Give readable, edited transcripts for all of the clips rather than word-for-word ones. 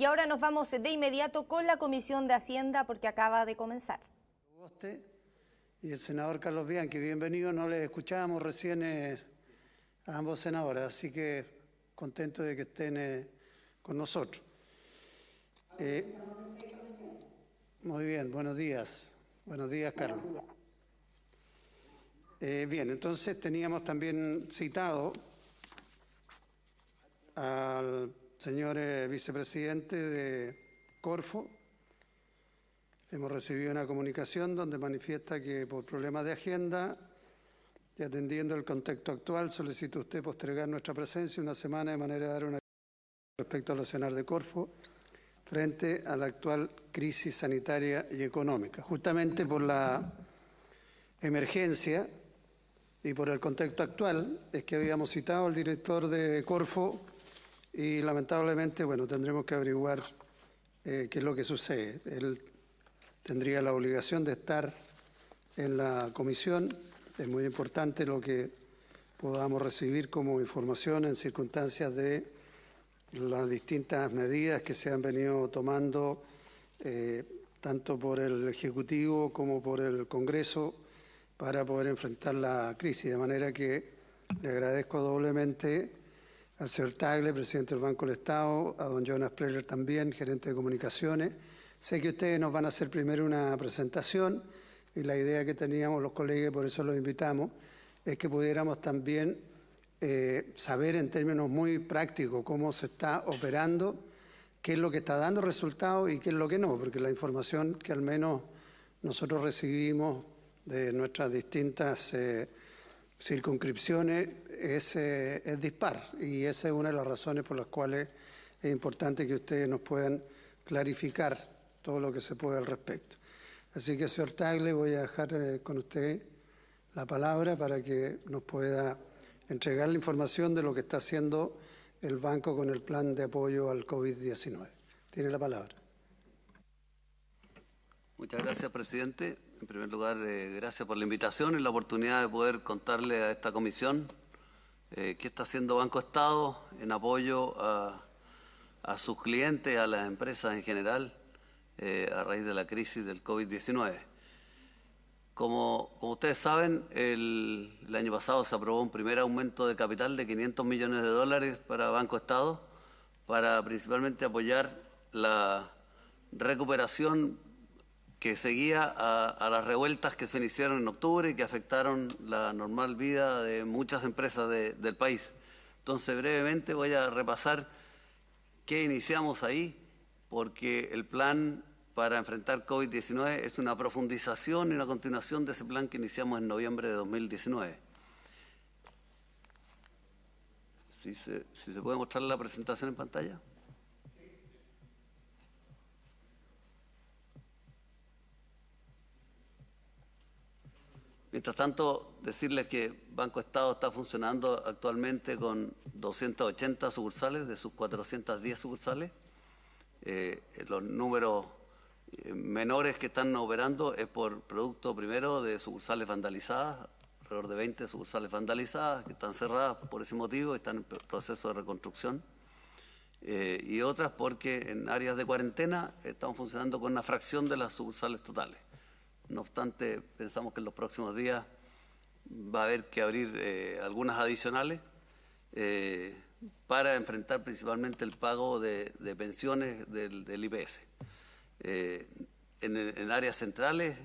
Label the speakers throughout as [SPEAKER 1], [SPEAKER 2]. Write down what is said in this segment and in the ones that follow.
[SPEAKER 1] Y ahora nos vamos de inmediato con la Comisión de Hacienda porque acaba de comenzar.
[SPEAKER 2] Y el senador Carlos Bianchi, bienvenido. No les escuchábamos recién a ambos senadores, así que contento de que estén con nosotros. Muy bien, buenos días. Buenos días, Carlos. Bien, entonces teníamos también citado al señor vicepresidente de Corfo. Hemos recibido una comunicación donde manifiesta que por problemas de agenda y atendiendo el contexto actual, solicita usted postergar nuestra presencia una semana de manera de dar una respecto al accionar de Corfo frente a la actual crisis sanitaria y económica. Justamente por la emergencia y por el contexto actual es que habíamos citado al director de Corfo y lamentablemente, bueno, tendremos que averiguar qué es lo que sucede. Él tendría la obligación de estar en la comisión. Es muy importante lo que podamos recibir como información en circunstancias de las distintas medidas que se han venido tomando tanto por el Ejecutivo como por el Congreso para poder enfrentar la crisis. De manera que le agradezco doblemente al señor Tagle, presidente del Banco del Estado, a don Jonas Preller también, gerente de comunicaciones. Sé que ustedes nos van a hacer primero una presentación y la idea que teníamos los colegas, por eso los invitamos, es que pudiéramos también saber en términos muy prácticos cómo se está operando, qué es lo que está dando resultados y qué es lo que no, porque la información que al menos nosotros recibimos de nuestras distintas circunscripciones es dispar, y esa es una de las razones por las cuales es importante que ustedes nos puedan clarificar todo lo que se puede al respecto. Así que, señor Tagle, voy a dejar con usted la palabra para que nos pueda entregar la información de lo que está haciendo el banco con el plan de apoyo al COVID-19. Tiene la palabra.
[SPEAKER 3] Muchas gracias, presidente. En primer lugar, gracias por la invitación y la oportunidad de poder contarle a esta comisión qué está haciendo Banco Estado en apoyo a sus clientes, a las empresas en general, a raíz de la crisis del COVID-19. Como ustedes saben, el año pasado se aprobó un primer aumento de capital de $500 millones para Banco Estado, para principalmente apoyar la recuperación que seguía a las revueltas que se iniciaron en octubre y que afectaron la normal vida de muchas empresas del país. Entonces, brevemente voy a repasar qué iniciamos ahí, porque el plan para enfrentar COVID-19 es una profundización y una continuación de ese plan que iniciamos en noviembre de 2019. Si se puede mostrar la presentación en pantalla. Mientras tanto, decirles que Banco Estado está funcionando actualmente con 280 sucursales de sus 410 sucursales. Los números menores que están operando es por producto primero de sucursales vandalizadas, alrededor de 20 sucursales vandalizadas que están cerradas por ese motivo, están en proceso de reconstrucción. Y otras porque en áreas de cuarentena estamos funcionando con una fracción de las sucursales totales. No obstante, pensamos que en los próximos días va a haber que abrir algunas adicionales para enfrentar principalmente el pago de pensiones del IPS. En áreas centrales,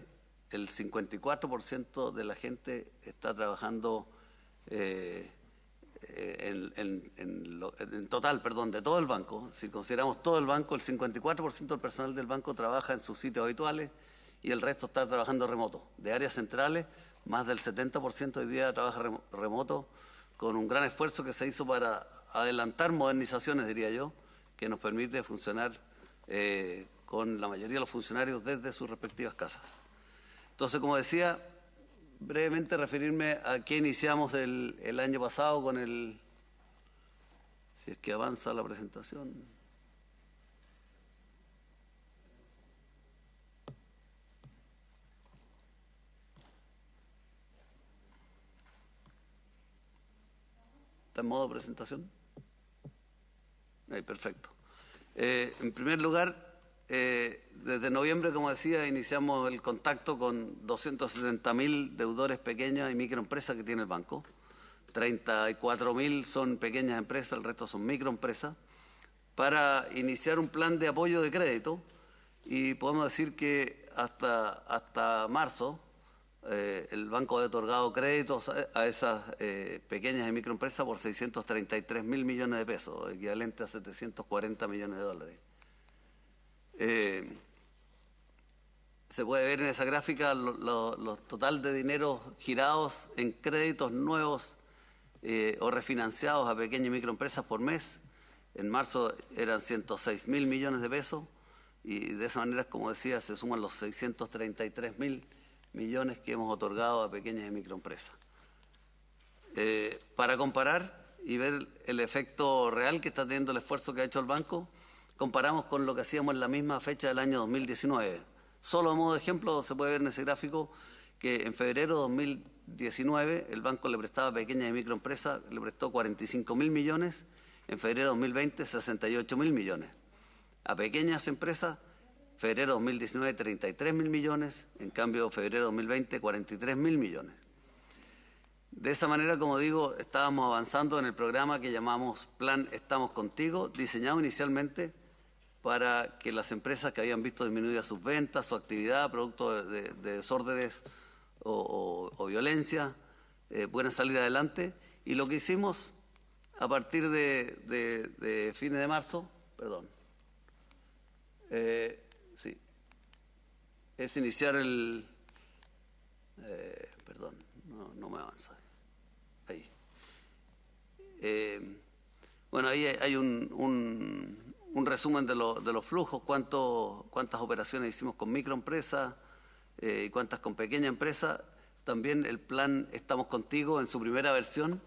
[SPEAKER 3] el 54% de la gente está trabajando en total, de todo el banco. Si consideramos todo el banco, el 54% del personal del banco trabaja en sus sitios habituales y el resto está trabajando remoto. De áreas centrales, más del 70% hoy día trabaja remoto, con un gran esfuerzo que se hizo para adelantar modernizaciones, diría yo, que nos permite funcionar con la mayoría de los funcionarios desde sus respectivas casas. Entonces, como decía, brevemente referirme a qué iniciamos el año pasado con el... Si es que avanza la presentación. ¿Está en modo presentación? Perfecto. En primer lugar, desde noviembre, como decía, iniciamos el contacto con 270.000 deudores pequeñas y microempresas que tiene el banco. 34.000 son pequeñas empresas, el resto son microempresas, para iniciar un plan de apoyo de crédito. Y podemos decir que hasta marzo el banco ha otorgado créditos a esas pequeñas y microempresas por 633.000 millones de pesos, equivalente a 740 millones de dólares. Se puede ver en esa gráfica los total de dinero girados en créditos nuevos o refinanciados a pequeñas y microempresas por mes. En marzo eran 106.000 millones de pesos y de esa manera, como decía, se suman los 633.000 millones que hemos otorgado a pequeñas y microempresas. Para comparar y ver el efecto real que está teniendo el esfuerzo que ha hecho el banco, comparamos con lo que hacíamos en la misma fecha del año 2019. Solo a modo de ejemplo, se puede ver en ese gráfico que en febrero de 2019 el banco le prestaba a pequeñas y microempresas, le prestó 45.000 millones, en febrero de 2020 68.000 millones. A pequeñas empresas, febrero de 2019 33.000 millones, en cambio febrero de 2020 43.000 millones. De esa manera, como digo, estábamos avanzando en el programa que llamamos Plan Estamos Contigo, diseñado inicialmente para que las empresas que habían visto disminuidas sus ventas, su actividad, producto de desórdenes o violencia, puedan salir adelante. Y lo que hicimos a partir de fines de marzo, es iniciar el... no me avanza. Ahí. Bueno, ahí hay un resumen de los flujos, cuántas operaciones hicimos con microempresas y cuántas con pequeña empresa. También el plan Estamos Contigo, en su primera versión,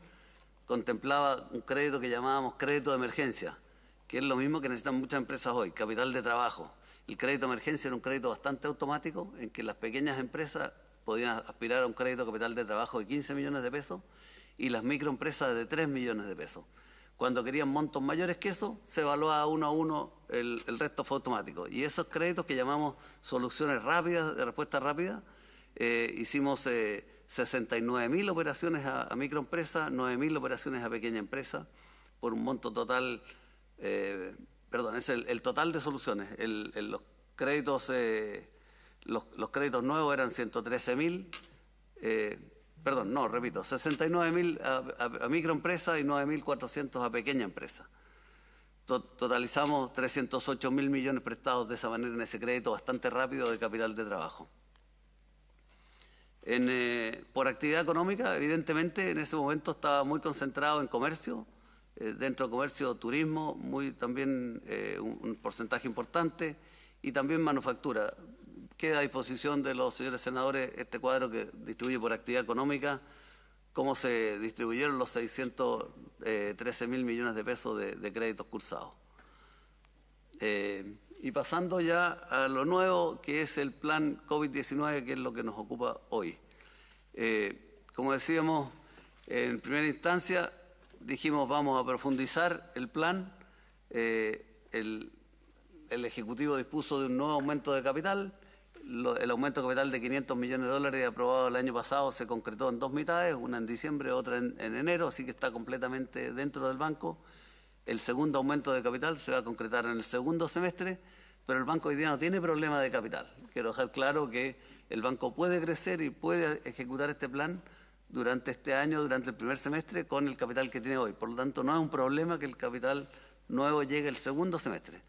[SPEAKER 3] contemplaba un crédito que llamábamos crédito de emergencia, que es lo mismo que necesitan muchas empresas hoy, capital de trabajo. El crédito de emergencia era un crédito bastante automático en que las pequeñas empresas podían aspirar a un crédito capital de trabajo de 15 millones de pesos y las microempresas de 3 millones de pesos. Cuando querían montos mayores que eso, se evaluaba uno a uno, el resto fue automático. Y esos créditos que llamamos soluciones rápidas, de respuesta rápida, hicimos 69.000 operaciones a microempresas, 9.000 operaciones a pequeña empresa, por un monto total, es el total de soluciones. Los créditos nuevos eran 113.000, 69.000 a microempresas y 9.400 a pequeña empresa. Totalizamos 308.000 millones prestados de esa manera en ese crédito bastante rápido de capital de trabajo. Por actividad económica, evidentemente, en ese momento estaba muy concentrado en comercio, dentro de comercio, turismo, también un porcentaje importante, y también manufactura. Queda a disposición de los señores senadores este cuadro que distribuye por actividad económica, cómo se distribuyeron los 613.000 millones de pesos de créditos cursados. Y pasando ya a lo nuevo, que es el plan COVID-19, que es lo que nos ocupa hoy. Como decíamos, en primera instancia dijimos vamos a profundizar el plan. El Ejecutivo dispuso de un nuevo aumento de capital. El aumento de capital de 500 millones de dólares aprobado el año pasado se concretó en dos mitades, una en diciembre, otra en enero, así que está completamente dentro del banco. El segundo aumento de capital se va a concretar en el segundo semestre, pero el banco hoy día no tiene problema de capital. Quiero dejar claro que el banco puede crecer y puede ejecutar este plan durante este año, durante el primer semestre, con el capital que tiene hoy. Por lo tanto, no es un problema que el capital nuevo llegue el segundo semestre.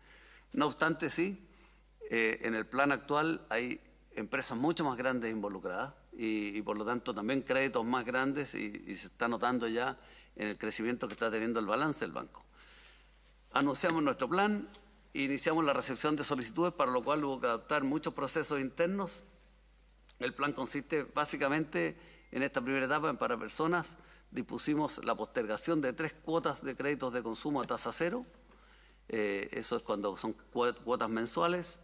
[SPEAKER 3] No obstante, sí, en el plan actual hay empresas mucho más grandes involucradas y por lo tanto también créditos más grandes y se está notando ya en el crecimiento que está teniendo el balance del banco. Anunciamos nuestro plan, iniciamos la recepción de solicitudes, para lo cual hubo que adaptar muchos procesos internos. El plan consiste básicamente en esta primera etapa, para personas, dispusimos la postergación de 3 cuotas de créditos de consumo a tasa cero. Eso es cuando son cuotas mensuales.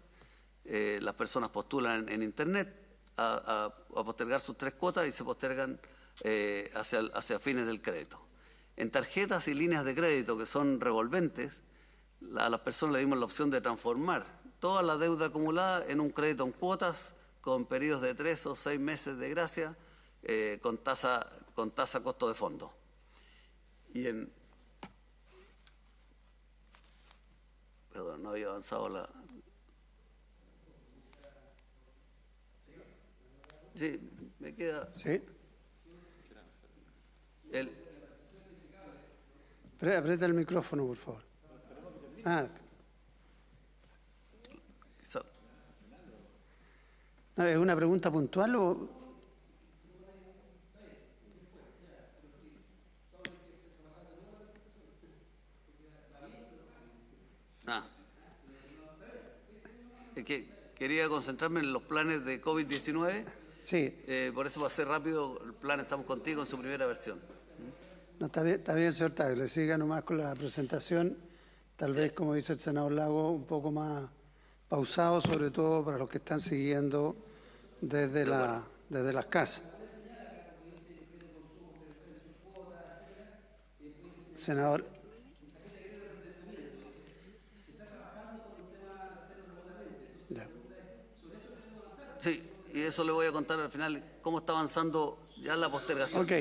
[SPEAKER 3] Las personas postulan en Internet a postergar sus 3 cuotas y se postergan hacia fines del crédito. En tarjetas y líneas de crédito que son revolventes, a las personas le dimos la opción de transformar toda la deuda acumulada en un crédito en cuotas con periodos de 3 o 6 meses de gracia con tasa costo de fondo. Y perdón, no había avanzado la... Sí, me queda...
[SPEAKER 2] Sí.
[SPEAKER 3] El,
[SPEAKER 2] Aprieta el micrófono, por favor. No, ¿es una pregunta puntual o...?
[SPEAKER 3] Es que quería concentrarme en los planes de COVID-19.
[SPEAKER 2] Sí.
[SPEAKER 3] Por eso va a ser rápido. El plan Estamos Contigo en su primera versión.
[SPEAKER 2] No, está bien, señor Tagle. Siga nomás con la presentación. Tal vez, como dice el senador Lago, un poco más pausado, sobre todo para los que están siguiendo desde las casas. Senador. Ya.
[SPEAKER 3] Sí, y eso le voy a contar al final cómo está avanzando ya la postergación.
[SPEAKER 2] Ok.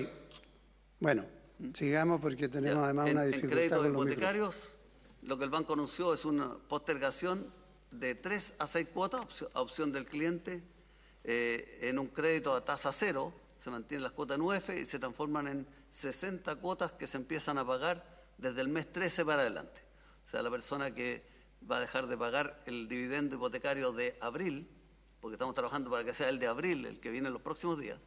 [SPEAKER 2] Bueno, sigamos porque tenemos además una dificultad.
[SPEAKER 3] En créditos
[SPEAKER 2] con los
[SPEAKER 3] hipotecarios, lo que el banco anunció es una postergación de 3 a 6 cuotas, a opción del cliente. En un crédito a tasa cero se mantienen las cuotas en UF y se transforman en 60 cuotas que se empiezan a pagar desde el mes 13 para adelante. O sea, la persona que va a dejar de pagar el dividendo hipotecario de abril, porque estamos trabajando para que sea el de abril, el que viene en los próximos días,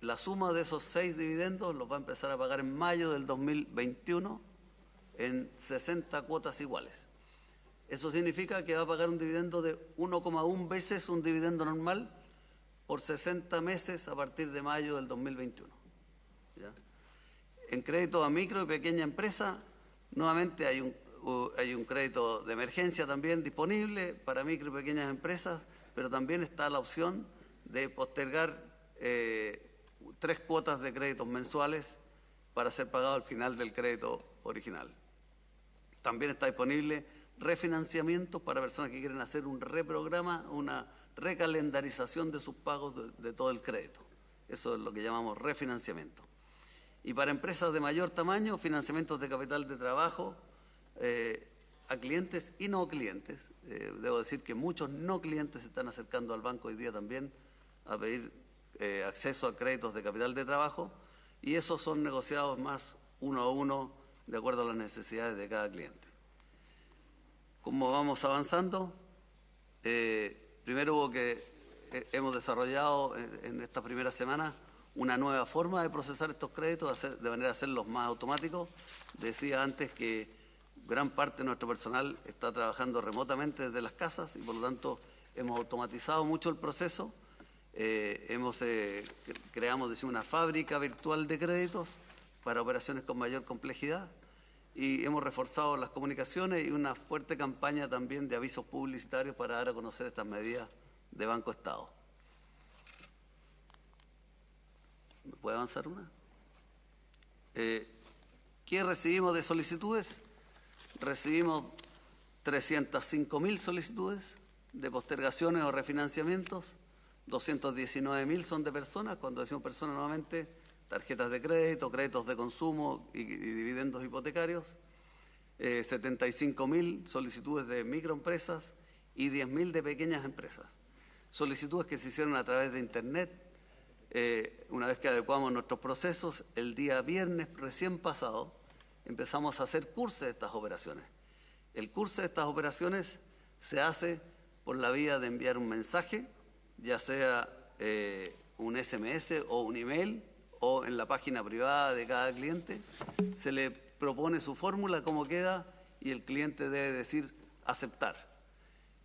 [SPEAKER 3] la suma de esos 6 dividendos los va a empezar a pagar en mayo del 2021 en 60 cuotas iguales. Eso significa que va a pagar un dividendo de 1,1 veces un dividendo normal por 60 meses a partir de mayo del 2021. ¿Ya? En crédito a micro y pequeña empresa, nuevamente hay un crédito de emergencia también disponible para micro y pequeñas empresas, pero también está la opción de postergar 3 cuotas de créditos mensuales para ser pagado al final del crédito original. También está disponible refinanciamiento para personas que quieren hacer un reprograma, una recalendarización de sus pagos de todo el crédito. Eso es lo que llamamos refinanciamiento. Y para empresas de mayor tamaño, financiamientos de capital de trabajo a clientes y no clientes. Debo decir que muchos no clientes se están acercando al banco hoy día también a pedir acceso a créditos de capital de trabajo, y esos son negociados más uno a uno de acuerdo a las necesidades de cada cliente. ¿Cómo vamos avanzando? Primero hemos desarrollado en esta primera semana una nueva forma de procesar estos créditos de manera de hacerlos más automáticos. Decía antes que gran parte de nuestro personal está trabajando remotamente desde las casas y por lo tanto hemos automatizado mucho el proceso. Creamos una fábrica virtual de créditos para operaciones con mayor complejidad y hemos reforzado las comunicaciones y una fuerte campaña también de avisos publicitarios para dar a conocer estas medidas de Banco Estado. ¿Me puede avanzar una? ¿Qué recibimos de solicitudes? Recibimos 305.000 solicitudes de postergaciones o refinanciamientos. 219.000 son de personas. Cuando decimos personas, nuevamente, tarjetas de crédito, créditos de consumo y dividendos hipotecarios. 75.000 solicitudes de microempresas y 10.000 de pequeñas empresas. Solicitudes que se hicieron a través de Internet. Una vez que adecuamos nuestros procesos, el día viernes recién pasado empezamos a hacer curso de estas operaciones. El curso de estas operaciones se hace por la vía de enviar un mensaje, ya sea un SMS o un email o en la página privada de cada cliente. Se le propone su fórmula, cómo queda, y el cliente debe decir aceptar.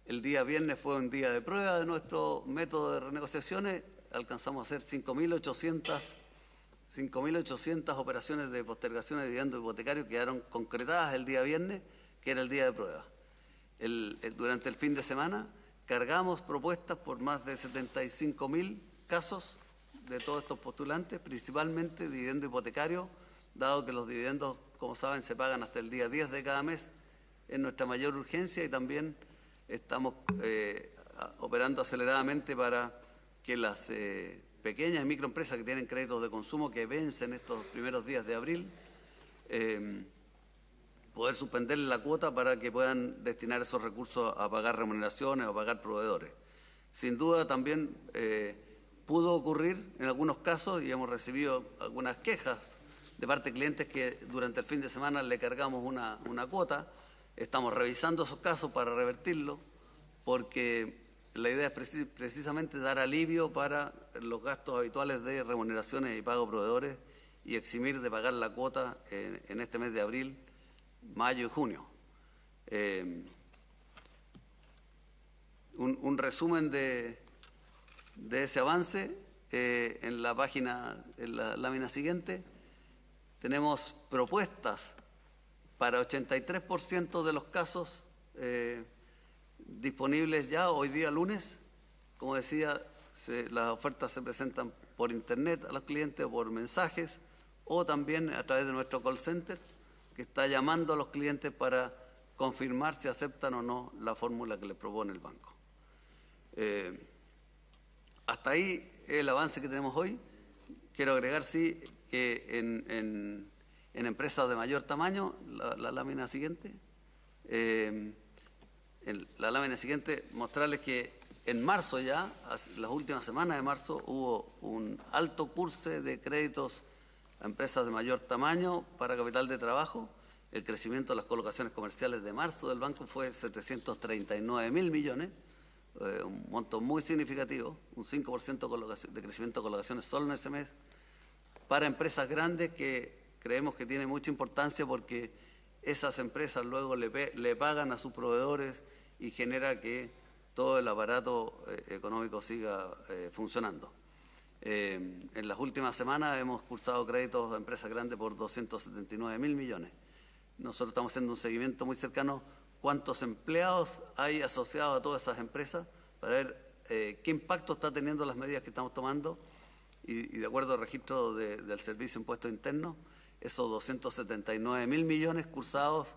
[SPEAKER 3] El día viernes fue un día de prueba de nuestro método de renegociaciones. Alcanzamos a hacer 5.800 operaciones de postergaciones de dividendos hipotecarios que quedaron concretadas el día viernes, que era el día de prueba. Durante el fin de semana cargamos propuestas por más de 75.000 casos de todos estos postulantes, principalmente dividendo hipotecario, dado que los dividendos, como saben, se pagan hasta el día 10 de cada mes es nuestra mayor urgencia y también estamos operando aceleradamente para que las pequeñas y microempresas que tienen créditos de consumo que vencen estos primeros días de abril, poder suspenderle la cuota para que puedan destinar esos recursos a pagar remuneraciones o a pagar proveedores. Sin duda también pudo ocurrir en algunos casos y hemos recibido algunas quejas de parte de clientes que durante el fin de semana le cargamos una cuota. Estamos revisando esos casos para revertirlo porque la idea es precisamente dar alivio para los gastos habituales de remuneraciones y pago de proveedores y eximir de pagar la cuota en este mes de abril, mayo y junio. Un resumen de ese avance en la página, en la lámina siguiente. Tenemos propuestas para 83% de los casos disponibles ya hoy día lunes. Como decía, las ofertas se presentan por internet a los clientes o por mensajes o también a través de nuestro call center que está llamando a los clientes para confirmar si aceptan o no la fórmula que les propone el banco. Hasta ahí el avance que tenemos hoy. Quiero agregar, sí, que en empresas de mayor tamaño, la lámina siguiente, la lámina siguiente, mostrarles que en marzo ya, las últimas semanas de marzo, hubo un alto curso de créditos a empresas de mayor tamaño para capital de trabajo. El crecimiento de las colocaciones comerciales de marzo del banco fue 739.000 millones, un monto muy significativo, un 5% de crecimiento de colocaciones solo en ese mes, para empresas grandes que creemos que tiene mucha importancia porque esas empresas luego le pagan a sus proveedores y genera que todo el aparato económico siga funcionando. En las últimas semanas hemos cursado créditos a empresas grandes por 279.000 millones. Nosotros estamos haciendo un seguimiento muy cercano cuántos empleados hay asociados a todas esas empresas para ver qué impacto está teniendo las medidas que estamos tomando y de acuerdo al registro del Servicio de Impuestos Internos, esos 279.000 millones cursados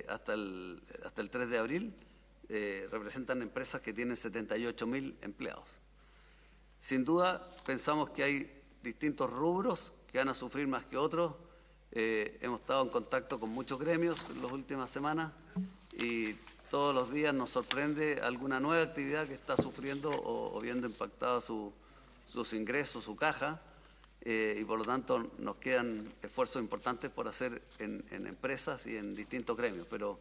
[SPEAKER 3] hasta el 3 de abril representan empresas que tienen 78.000 empleados. Sin duda, pensamos que hay distintos rubros que van a sufrir más que otros. Hemos estado en contacto con muchos gremios en las últimas semanas y todos los días nos sorprende alguna nueva actividad que está sufriendo o viendo impactada sus ingresos, su caja, y por lo tanto nos quedan esfuerzos importantes por hacer en empresas y en distintos gremios, pero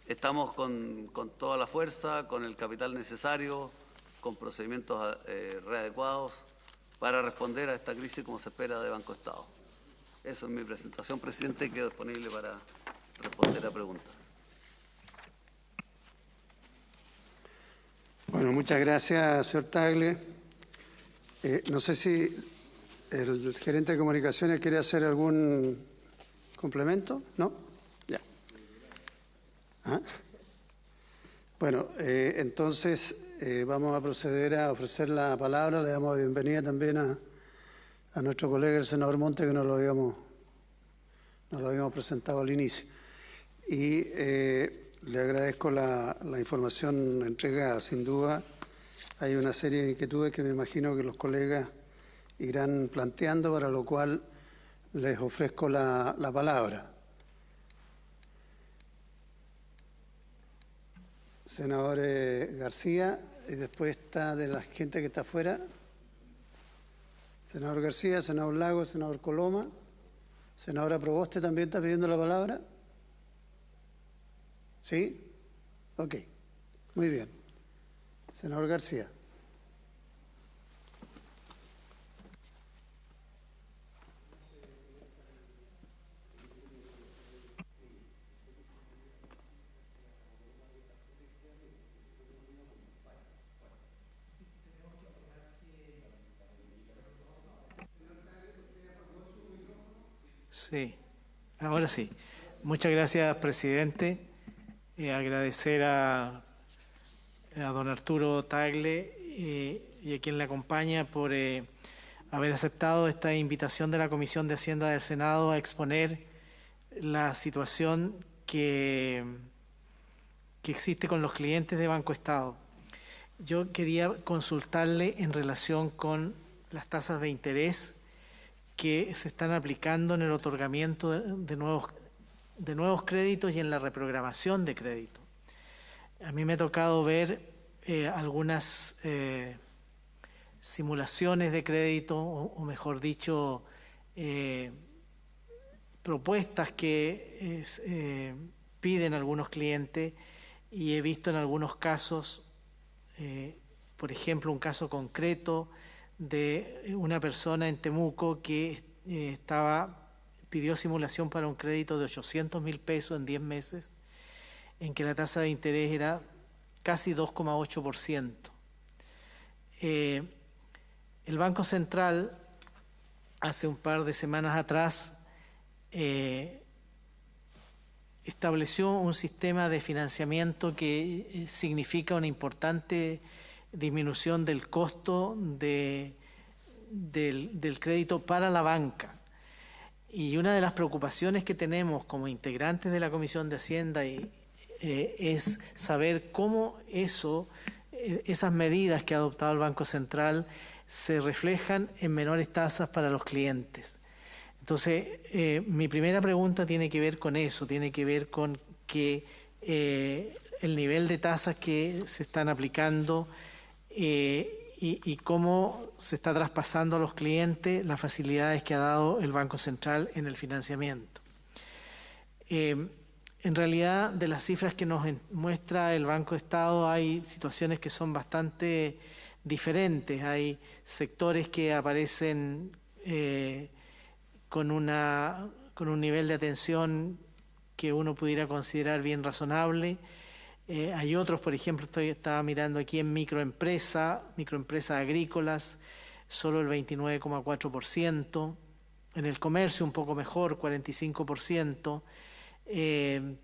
[SPEAKER 3] estamos con toda la fuerza, con el capital necesario, con procedimientos readecuados para responder a esta crisis como se espera de Banco Estado. Eso es mi presentación, presidente, y quedo disponible para responder a preguntas.
[SPEAKER 2] Bueno, muchas gracias, señor Tagle. No sé si el gerente de comunicaciones quiere hacer algún complemento. ¿No? Ya. ¿Ah? Bueno, entonces vamos a proceder a ofrecer la palabra. Le damos la bienvenida también a nuestro colega el senador Monte, que nos lo habíamos presentado al inicio. Y le agradezco la información entregada. Sin duda hay una serie de inquietudes que me imagino que los colegas irán planteando, para lo cual les ofrezco la palabra. Senador García, y después está de la gente que está afuera. Senador García, senador Lagos, senador Coloma. Senadora Proboste también está pidiendo la palabra. ¿Sí? Ok, muy bien. Senador García.
[SPEAKER 4] Sí, ahora sí. Muchas gracias, presidente. Agradecer a don Arturo Tagle y a quien le acompaña por haber aceptado esta invitación de la Comisión de Hacienda del Senado a exponer la situación que existe con los clientes de Banco Estado. Yo quería consultarle en relación con las tasas de interés que se están aplicando en el otorgamiento de nuevos créditos y en la reprogramación de crédito. A mí me ha tocado ver algunas simulaciones de crédito, o mejor dicho, propuestas que piden algunos clientes, y he visto en algunos casos, por ejemplo, un caso concreto de una persona en Temuco que pidió simulación para un crédito de 800.000 pesos en 10 meses, en que la tasa de interés era casi 2,8%. El Banco Central, hace un par de semanas atrás, estableció un sistema de financiamiento que significa una importante disminución del costo del crédito para la banca. Y una de las preocupaciones que tenemos como integrantes de la Comisión de Hacienda es saber cómo esas medidas que ha adoptado el Banco Central se reflejan en menores tasas para los clientes. Entonces, mi primera pregunta tiene que ver con eso, tiene que ver con que el nivel de tasas que se están aplicando y cómo se está traspasando a los clientes las facilidades que ha dado el Banco Central en el financiamiento. En realidad, de las cifras que nos muestra el Banco de Estado, hay situaciones que son bastante diferentes. Hay sectores que aparecen con un nivel de atención que uno pudiera considerar bien razonable. Hay otros, por ejemplo, estaba mirando aquí en microempresas agrícolas, solo el 29,4%. En el comercio un poco mejor, 45%.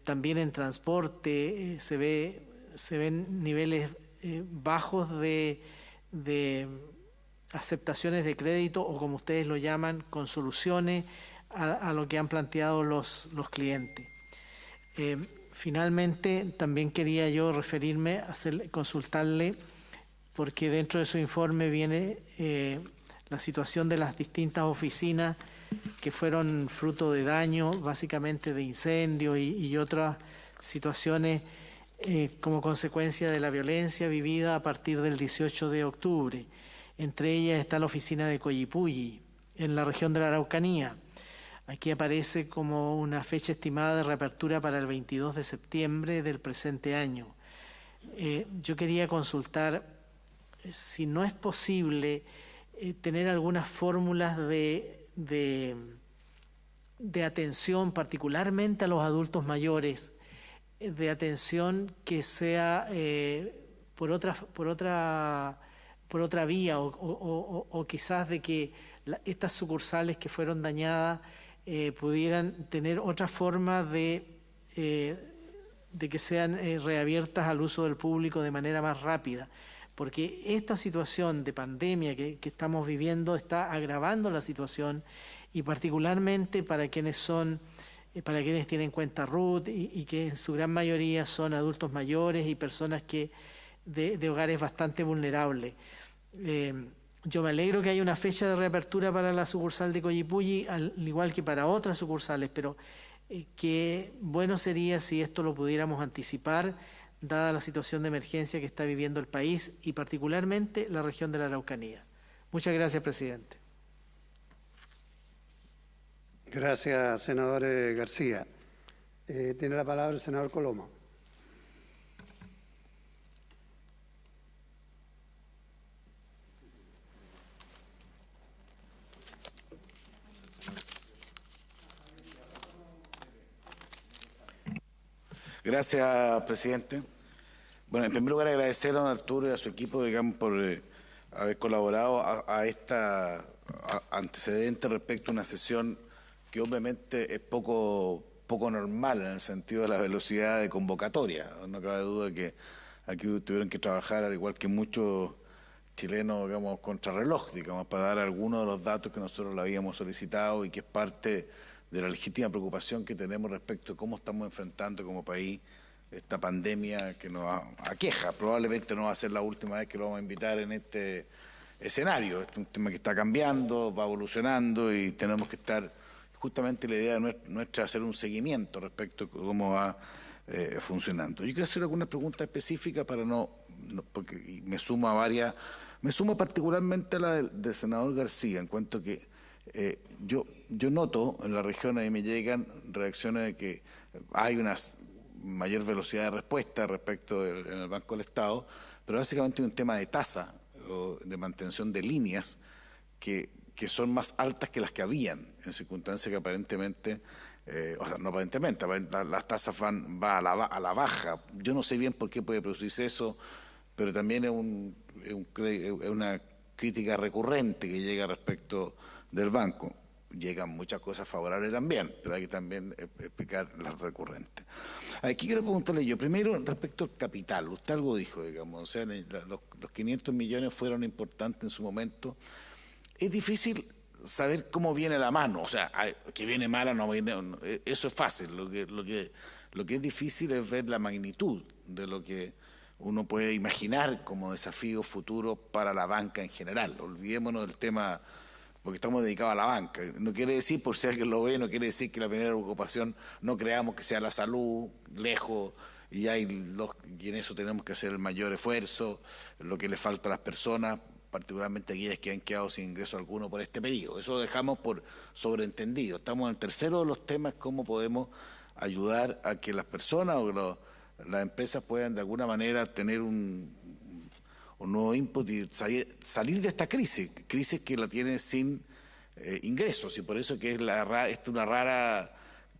[SPEAKER 4] También en transporte se ven niveles bajos de aceptaciones de crédito, o como ustedes lo llaman, con soluciones a lo que han planteado los clientes. Finalmente, también quería yo referirme, consultarle, porque dentro de su informe viene la situación de las distintas oficinas que fueron fruto de daño, básicamente de incendios y otras situaciones como consecuencia de la violencia vivida a partir del 18 de octubre. Entre ellas está la oficina de Coyipulli, en la región de la Araucanía. Aquí aparece como una fecha estimada de reapertura para el 22 de septiembre del presente año. Yo quería consultar si no es posible tener algunas fórmulas de atención, particularmente a los adultos mayores, de atención que sea por otra vía, o quizás de que estas sucursales que fueron dañadas pudieran tener otra forma de que sean reabiertas al uso del público de manera más rápida, porque esta situación de pandemia que estamos viviendo está agravando la situación, y particularmente para quienes tienen cuenta RUT y que en su gran mayoría son adultos mayores y personas de hogares bastante vulnerables. Yo me alegro que haya una fecha de reapertura para la sucursal de Coyipulli, al igual que para otras sucursales, pero qué bueno sería si esto lo pudiéramos anticipar, dada la situación de emergencia que está viviendo el país y particularmente la región de la Araucanía. Muchas gracias, presidente.
[SPEAKER 2] Gracias, senador García. Tiene la palabra el senador Coloma.
[SPEAKER 5] Gracias, presidente. Bueno, en primer lugar, agradecer a don Arturo y a su equipo, digamos, por haber colaborado a esta antecedente respecto a una sesión que obviamente es poco normal en el sentido de la velocidad de convocatoria. No cabe duda que aquí tuvieron que trabajar, al igual que muchos chilenos, digamos, contrarreloj, digamos, para dar algunos de los datos que nosotros le habíamos solicitado y que es parte de la legítima preocupación que tenemos respecto a cómo estamos enfrentando como país esta pandemia que nos aqueja. Probablemente no va a ser la última vez que lo vamos a invitar en este escenario. Es un tema que está cambiando, va evolucionando y tenemos que estar, justamente la idea nuestra es hacer un seguimiento respecto a cómo va funcionando. Yo quiero hacer algunas preguntas específicas para porque me sumo a varias, me sumo particularmente a la del senador García, en cuanto que yo noto en la región, ahí me llegan reacciones de que hay una mayor velocidad de respuesta respecto en el Banco del Estado, pero básicamente hay un tema de tasa o de mantención de líneas que son más altas que las que habían, en circunstancias que aparentemente, o sea, no aparentemente, las tasas van a la baja. Yo no sé bien por qué puede producirse eso, pero también es una crítica recurrente que llega respecto del banco. Llegan muchas cosas favorables también, pero hay que también explicar las recurrentes. Aquí quiero preguntarle yo, primero respecto al capital, usted algo dijo, digamos, o sea, los 500 millones fueron importantes en su momento. Es difícil saber cómo viene la mano, o sea, que viene mala, no viene, eso es fácil, lo que es difícil es ver la magnitud de lo que uno puede imaginar como desafío futuro para la banca en general. Olvidémonos del tema, porque estamos dedicados a la banca. No quiere decir, por si alguien lo ve, no quiere decir que la primera preocupación no creamos que sea la salud, lejos, y en eso tenemos que hacer el mayor esfuerzo, lo que le falta a las personas, particularmente aquellas que han quedado sin ingreso alguno por este periodo. Eso lo dejamos por sobreentendido. Estamos en el tercero de los temas, cómo podemos ayudar a que las personas o las empresas puedan de alguna manera tener un nuevo input y salir de esta crisis que la tiene sin ingresos, y por eso que es una rara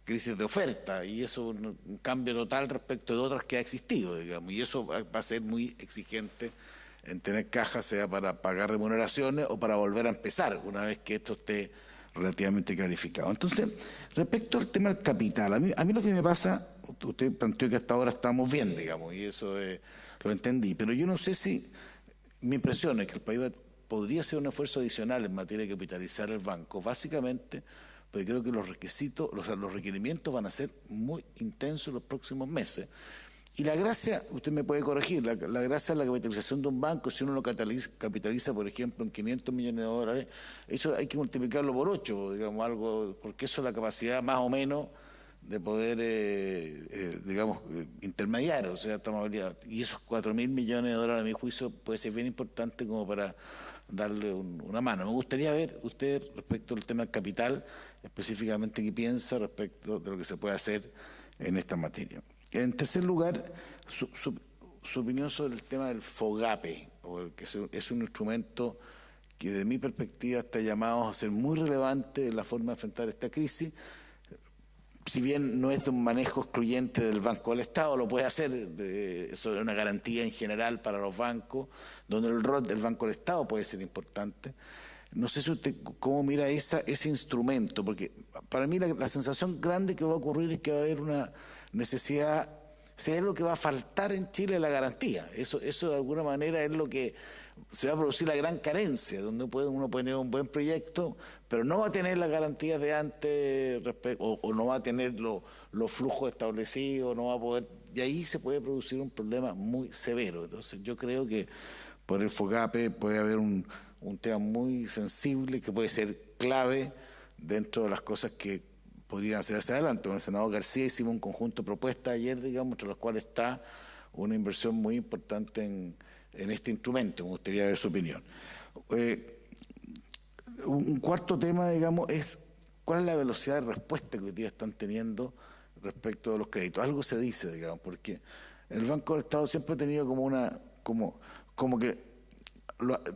[SPEAKER 5] crisis de oferta, y eso es un cambio total respecto de otras que ha existido, digamos, y eso va a ser muy exigente en tener cajas, sea para pagar remuneraciones o para volver a empezar una vez que esto esté relativamente clarificado. Entonces, respecto al tema del capital, a mí lo que me pasa, usted planteó que hasta ahora estamos bien, digamos, y eso lo entendí, pero yo no sé si, mi impresión es que el país podría hacer un esfuerzo adicional en materia de capitalizar el banco, básicamente porque creo que los requisitos, los requerimientos van a ser muy intensos en los próximos meses. Y la gracia, usted me puede corregir, la gracia de la capitalización de un banco, si uno lo capitaliza, por ejemplo, en 500 millones de dólares, eso hay que multiplicarlo por 8, digamos, algo, porque eso es la capacidad más o menos de poder, intermediar, o sea, estamos hablando, y esos 4.000 millones de dólares, a mi juicio, puede ser bien importante como para darle una mano. Me gustaría ver usted, respecto al tema del capital, específicamente qué piensa respecto de lo que se puede hacer en esta materia. En tercer lugar, su opinión sobre el tema del FOGAPE, que es un instrumento que desde mi perspectiva está llamado a ser muy relevante en la forma de enfrentar esta crisis. Si bien no es de un manejo excluyente del Banco del Estado, lo puede hacer, eso es una garantía en general para los bancos, donde el rol del Banco del Estado puede ser importante. No sé si usted cómo mira ese instrumento, porque para mí la sensación grande que va a ocurrir es que va a haber una necesidad, es lo que va a faltar en Chile, la garantía. Eso de alguna manera es lo que se va a producir, la gran carencia, donde uno puede tener un buen proyecto, pero no va a tener las garantías de antes, o no va a tener los flujos establecidos, no va a poder, y ahí se puede producir un problema muy severo. Entonces yo creo que por el FOGAPE puede haber un tema muy sensible que puede ser clave dentro de las cosas que podrían hacer hacia adelante. Con el senador García hicimos un conjunto de propuestas ayer, digamos, entre las cuales está una inversión muy importante en este instrumento. Me gustaría ver su opinión. Un cuarto tema, digamos, es cuál es la velocidad de respuesta que hoy día están teniendo respecto de los créditos. Algo se dice, digamos, porque el Banco del Estado siempre ha tenido como que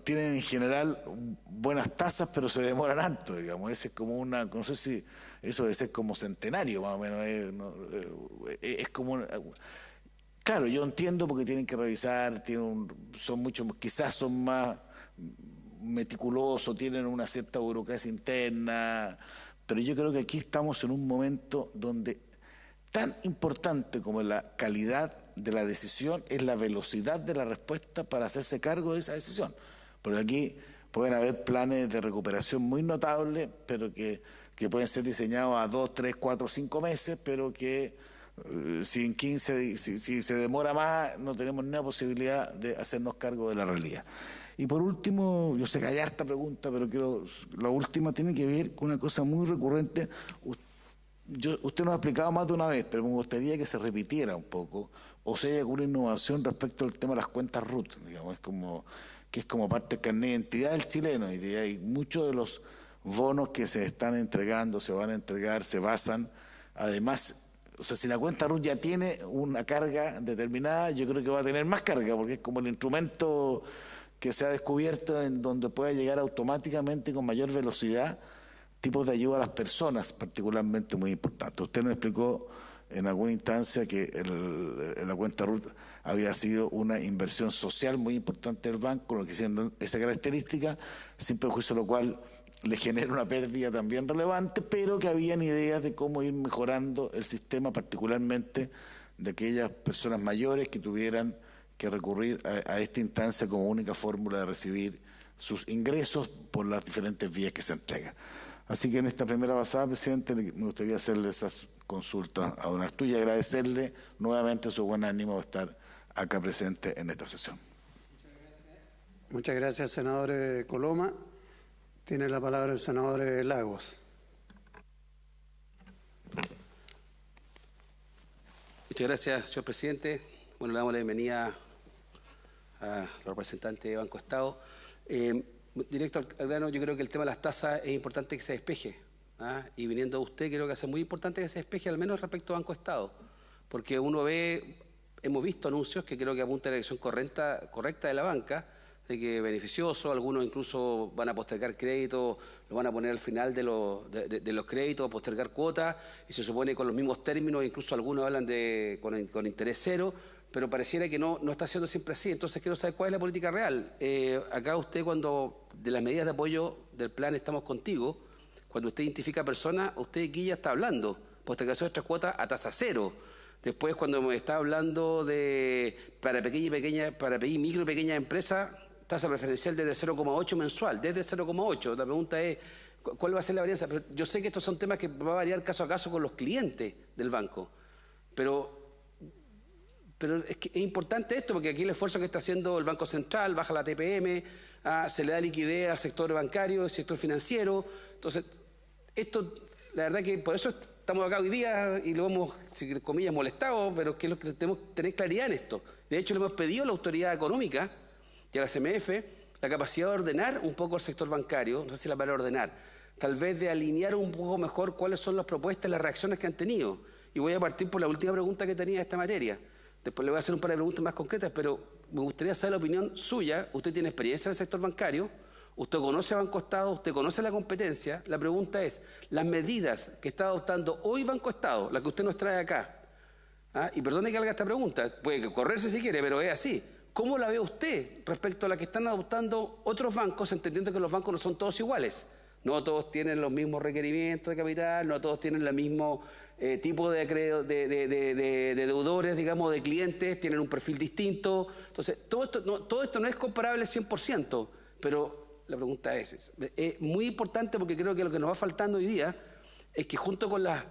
[SPEAKER 5] tienen en general buenas tasas, pero se demoran harto, digamos. Ese es como no sé si eso debe ser como centenario, más o menos. Es como claro, yo entiendo porque tienen que revisar, quizás son más meticulosos, tienen una cierta burocracia interna, pero yo creo que aquí estamos en un momento donde tan importante como la calidad de la decisión es la velocidad de la respuesta para hacerse cargo de esa decisión. Porque aquí pueden haber planes de recuperación muy notables, pero que que pueden ser diseñados a 2, 3, 4, 5 meses, pero que si en 15, si se demora más, no tenemos ninguna posibilidad de hacernos cargo de la realidad. Y por último, yo sé que hay harta pregunta, pero la última tiene que ver con una cosa muy recurrente. Usted nos ha explicado más de una vez, pero me gustaría que se repitiera un poco, o sea, alguna innovación respecto al tema de las cuentas RUT, digamos, que es como parte del carnet de identidad del chileno, y muchos de los bonos que se están entregando, se van a entregar, se basan, además, o sea, si la cuenta RUT ya tiene una carga determinada, yo creo que va a tener más carga, porque es como el instrumento que se ha descubierto en donde puede llegar automáticamente con mayor velocidad tipos de ayuda a las personas, particularmente muy importantes. Usted nos explicó en alguna instancia que la cuenta RUT había sido una inversión social muy importante del banco, lo que siendo esa característica, sin perjuicio de lo cual le genera una pérdida también relevante, pero que habían ideas de cómo ir mejorando el sistema, particularmente de aquellas personas mayores que tuvieran que recurrir a esta instancia como única fórmula de recibir sus ingresos por las diferentes vías que se entregan. Así que en esta primera pasada, presidente, me gustaría hacerle esas consultas a don Arturo y agradecerle nuevamente su buen ánimo de estar acá presente en esta sesión.
[SPEAKER 2] Muchas gracias, senador Coloma. Tiene la palabra el senador Lagos.
[SPEAKER 6] Muchas gracias, señor presidente. Bueno, le damos la bienvenida a los representantes de Banco Estado. Directo al grano, yo creo que el tema de las tasas es importante que se despeje. Y viniendo de usted, creo que es muy importante que se despeje, al menos respecto a Banco Estado. Porque hemos visto anuncios que creo que apuntan a la dirección correcta de la banca, de que beneficioso, algunos incluso van a postergar créditos, lo van a poner al final de los créditos, postergar cuotas, y se supone con los mismos términos, incluso algunos hablan con interés cero, pero pareciera que no está siendo siempre así. Entonces quiero saber cuál es la política real. Acá usted, cuando de las medidas de apoyo del plan Estamos Contigo, cuando usted identifica a personas, usted aquí ya está hablando postergación de estas cuotas a tasa cero. Después, cuando me está hablando para micro y pequeña empresa, tasa preferencial desde 0,8 mensual, desde 0,8. La pregunta es, ¿cuál va a ser la varianza? Pero yo sé que estos son temas que va a variar caso a caso con los clientes del banco, pero es que es importante esto, porque aquí el esfuerzo que está haciendo el Banco Central, baja la TPM, se le da liquidez al sector bancario, al sector financiero. Entonces, esto, la verdad que por eso estamos acá hoy día y lo hemos, entre comillas, molestado, pero que es lo que tenemos que tener claridad en esto. De hecho, le hemos pedido a la autoridad económica y a la CMF la capacidad de ordenar un poco el sector bancario, no sé si la palabra ordenar, tal vez de alinear un poco mejor cuáles son las propuestas y las reacciones que han tenido. Y voy a partir por la última pregunta que tenía de esta materia. Después le voy a hacer un par de preguntas más concretas, pero me gustaría saber la opinión suya. Usted tiene experiencia en el sector bancario, usted conoce a Banco Estado, usted conoce la competencia. La pregunta es, las medidas que está adoptando hoy Banco Estado, las que usted nos trae acá, y perdone que haga esta pregunta, puede correrse si quiere, pero es así. ¿Cómo la ve usted respecto a la que están adoptando otros bancos, entendiendo que los bancos no son todos iguales? No todos tienen los mismos requerimientos de capital, no todos tienen el mismo tipo de deudores, digamos, de clientes, tienen un perfil distinto. Entonces, todo esto no es comparable 100%, pero la pregunta es muy importante, porque creo que lo que nos va faltando hoy día es que junto con las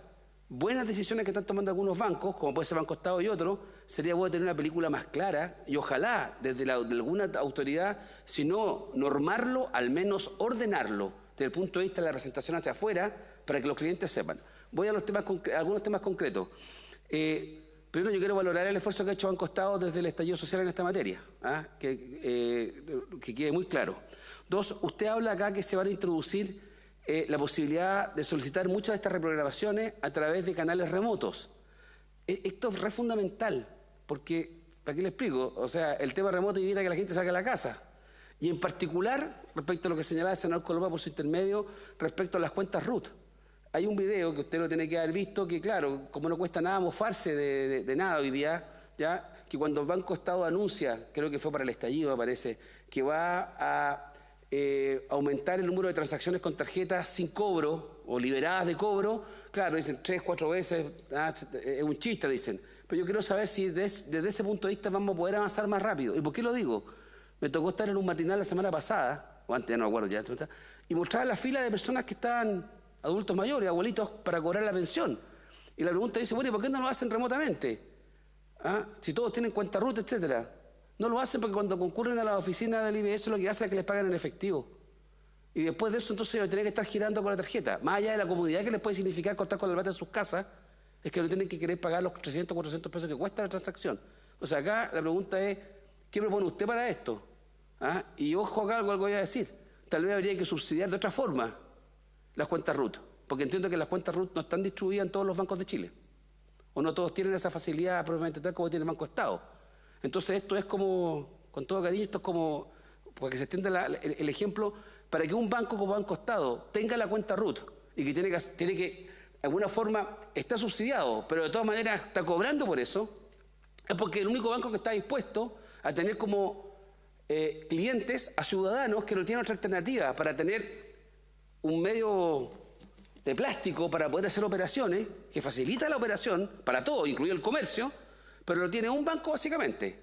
[SPEAKER 6] buenas decisiones que están tomando algunos bancos, como puede ser Banco Estado y otros, sería bueno tener una película más clara y ojalá desde de alguna autoridad, si no normarlo, al menos ordenarlo desde el punto de vista de la presentación hacia afuera, para que los clientes sepan. Voy a algunos temas concretos. Primero, yo quiero valorar el esfuerzo que ha hecho Banco Estado desde el estallido social en esta materia, que quede muy claro. Dos, usted habla acá que se van a introducir la posibilidad de solicitar muchas de estas reprogramaciones a través de canales remotos. Esto es re fundamental, porque, ¿para qué le explico? O sea, el tema remoto evita que la gente salga a la casa. Y en particular, respecto a lo que señalaba el senador Coloma por su intermedio, respecto a las cuentas RUT. Hay un video que usted lo tiene que haber visto, que claro, como no cuesta nada mofarse de nada hoy día, ya que cuando el Banco Estado anuncia, creo que fue para el estallido, me parece, que va a aumentar el número de transacciones con tarjetas sin cobro o liberadas de cobro, claro, dicen 3, 4 veces, es un chiste, dicen. Pero yo quiero saber si desde ese punto de vista vamos a poder avanzar más rápido. ¿Y por qué lo digo? Me tocó estar en un matinal la semana pasada, o antes, ya no me acuerdo ya, y mostrar la fila de personas que estaban adultos mayores, abuelitos, para cobrar la pensión. Y la pregunta dice, bueno, ¿y por qué no lo hacen remotamente? Si todos tienen cuenta RUT, etcétera. No lo hacen porque cuando concurren a la oficina del IBS lo que hacen es que les pagan en efectivo. Y después de eso entonces van a tener que estar girando con la tarjeta. Más allá de la comodidad que les puede significar contar con la plata en sus casas, es que no tienen que querer pagar los 300, 400 pesos que cuesta la transacción. O sea, acá la pregunta es, ¿qué propone usted para esto? Y ojo acá, algo voy a decir. Tal vez habría que subsidiar de otra forma las cuentas RUT, porque entiendo que las cuentas RUT no están distribuidas en todos los bancos de Chile. O no todos tienen esa facilidad propiamente tal como tiene el Banco Estado. Entonces esto es como, con todo cariño, esto es como, para que se extienda el ejemplo, para que un banco como Banco Estado tenga la cuenta RUT y que tiene que de alguna forma, está subsidiado, pero de todas maneras está cobrando por eso, es porque el único banco que está dispuesto a tener como clientes a ciudadanos que no tienen otra alternativa para tener un medio de plástico para poder hacer operaciones, que facilita la operación para todo, incluido el comercio, pero lo tiene un banco básicamente.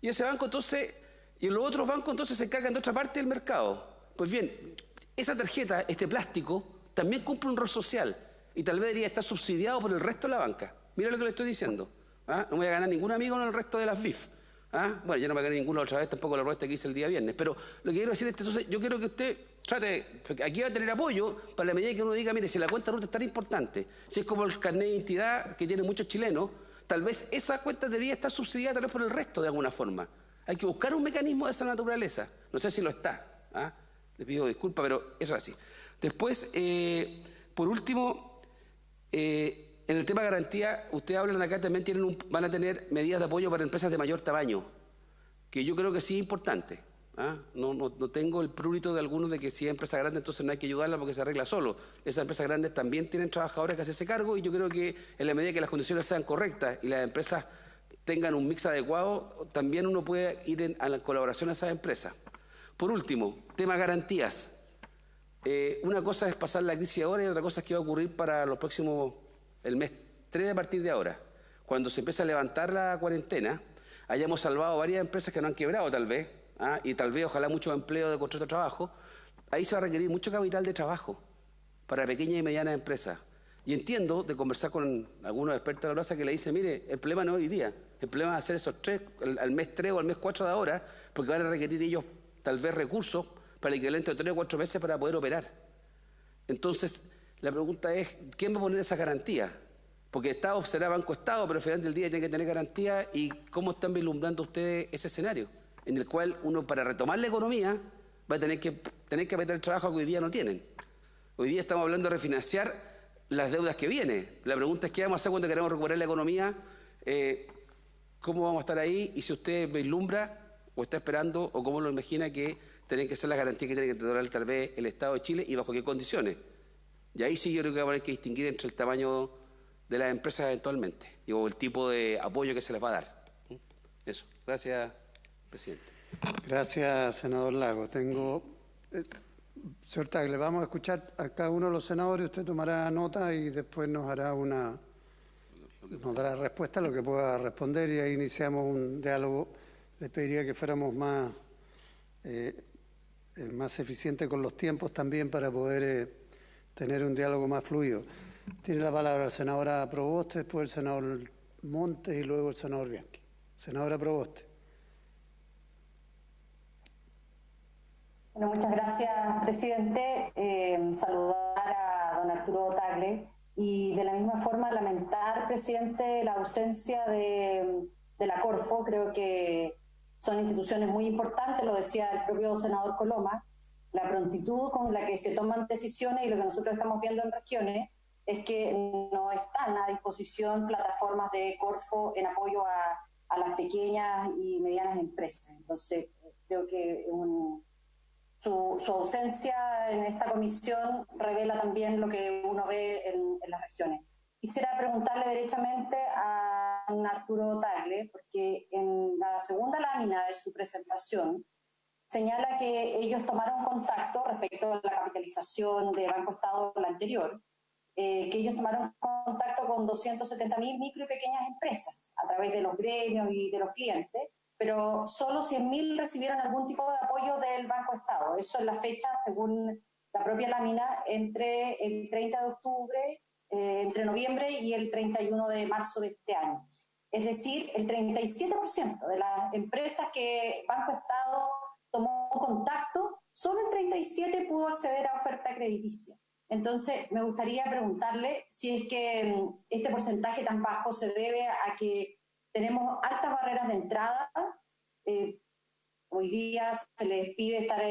[SPEAKER 6] Y ese banco entonces, y los otros bancos entonces se encargan de otra parte del mercado. Pues bien, esa tarjeta, este plástico, también cumple un rol social y tal vez debería estar subsidiado por el resto de la banca. Mira lo que le estoy diciendo. No voy a ganar ningún amigo en el resto de las BIF. Bueno, yo no me gané ninguno otra vez, tampoco la propuesta que hice el día viernes. Pero lo que quiero decir es que entonces yo quiero que usted trate, porque aquí va a tener apoyo para la medida que uno diga, mire, si la cuenta RUT es tan importante, si es como el carnet de identidad que tienen muchos chilenos, tal vez esa cuenta debería estar subsidiada tal vez por el resto de alguna forma. Hay que buscar un mecanismo de esa naturaleza. No sé si lo está. Le pido disculpas, pero eso es así. Después, por último, en el tema de garantía, ustedes hablan acá, también van a tener medidas de apoyo para empresas de mayor tamaño, que yo creo que sí es importante. No tengo el prurito de algunos de que si es empresa grande entonces no hay que ayudarla porque se arregla solo. Esas empresas grandes también tienen trabajadores que hacerse cargo y yo creo que en la medida que las condiciones sean correctas y las empresas tengan un mix adecuado, también uno puede ir a la colaboración a esas empresas. Por último, tema garantías. Una cosa es pasar la crisis ahora y otra cosa es que va a ocurrir para los próximos, el mes 3 a partir de ahora. Cuando se empieza a levantar la cuarentena, hayamos salvado varias empresas que no han quebrado tal vez, y tal vez ojalá muchos empleos de contrato de trabajo, ahí se va a requerir mucho capital de trabajo para pequeñas y medianas empresas. Y entiendo de conversar con algunos expertos de la plaza que le dicen, mire, el problema no es hoy día, el problema es hacer esos 3, al mes 3 o al mes 4 de ahora, porque van a requerir ellos tal vez recursos para el equivalente de 3 o 4 meses para poder operar. Entonces, la pregunta es, ¿quién va a poner esa garantía? Porque Estado será Banco Estado, pero al final del día tiene que tener garantía. ¿Y cómo están vislumbrando ustedes ese escenario? En el cual uno, para retomar la economía, va a tener que meter el trabajo que hoy día no tienen. Hoy día estamos hablando de refinanciar las deudas que vienen. La pregunta es, ¿qué vamos a hacer cuando queremos recuperar la economía? ¿Cómo vamos a estar ahí? Y si usted vislumbra o está esperando, o cómo lo imagina que tienen que ser las garantías que tiene que tener tal vez el Estado de Chile y bajo qué condiciones. Y ahí sí yo creo que va a haber que distinguir entre el tamaño de las empresas eventualmente o el tipo de apoyo que se les va a dar. Eso. Gracias, presidente.
[SPEAKER 2] Gracias, senador Lago. Señor Tagle, vamos a escuchar a cada uno de los senadores, usted tomará nota y después nos dará respuesta a lo que pueda responder y ahí iniciamos un diálogo. Les pediría que fuéramos más eficientes con los tiempos también para poder tener un diálogo más fluido. Tiene la palabra la senadora Proboste, después el senador Montes y luego el senador Bianchi. Senadora Proboste.
[SPEAKER 7] Bueno, muchas gracias, presidente. Saludar a don Arturo Tagle y de la misma forma lamentar, presidente, la ausencia de la Corfo. Creo que son instituciones muy importantes, lo decía el propio senador Coloma, la prontitud con la que se toman decisiones y lo que nosotros estamos viendo en regiones es que no están a disposición plataformas de Corfo en apoyo a las pequeñas y medianas empresas. Entonces, creo que su ausencia en esta comisión revela también lo que uno ve en las regiones. Quisiera preguntarle derechamente a Arturo Tagle, porque en la segunda lámina de su presentación señala que ellos tomaron contacto respecto a la capitalización de Banco Estado, la anterior, que ellos tomaron contacto con 270.000 micro y pequeñas empresas a través de los gremios y de los clientes, pero solo 100.000 recibieron algún tipo de apoyo del Banco Estado. Eso es la fecha según la propia lámina entre el 30 de octubre, entre noviembre y el 31 de marzo de este año. Es decir, el 37% de las empresas que Banco Estado tomó contacto, solo el 37% pudo acceder a oferta crediticia. Entonces, me gustaría preguntarle si es que este porcentaje tan bajo se debe a que tenemos altas barreras de entrada. Hoy día se les pide estar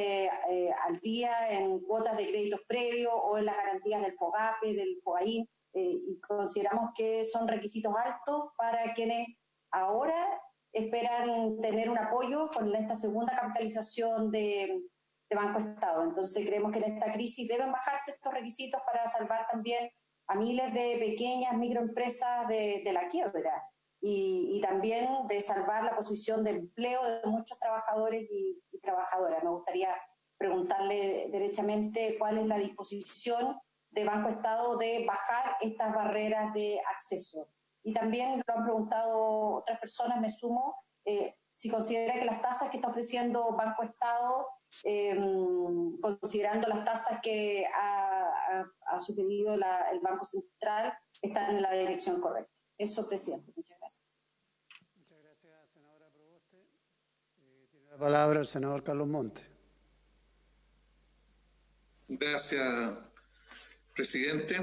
[SPEAKER 7] al día en cuotas de créditos previos o en las garantías del FOGAPE, del FOGAIN, y consideramos que son requisitos altos para quienes ahora esperan tener un apoyo con esta segunda capitalización de Banco Estado. Entonces creemos que en esta crisis deben bajarse estos requisitos para salvar también a miles de pequeñas microempresas de la quiebra y también de salvar la posición de empleo de muchos trabajadores y trabajadoras. Me gustaría preguntarle derechamente cuál es la disposición de Banco Estado de bajar estas barreras de acceso. Y también lo han preguntado otras personas, me sumo, si considera que las tasas que está ofreciendo Banco Estado, considerando las tasas que ha sugerido el Banco Central, están en la dirección correcta. Eso, presidente. Muchas gracias.
[SPEAKER 2] Muchas gracias, senadora Proboste. Tiene la palabra el senador Carlos Monte.
[SPEAKER 8] Gracias, presidente.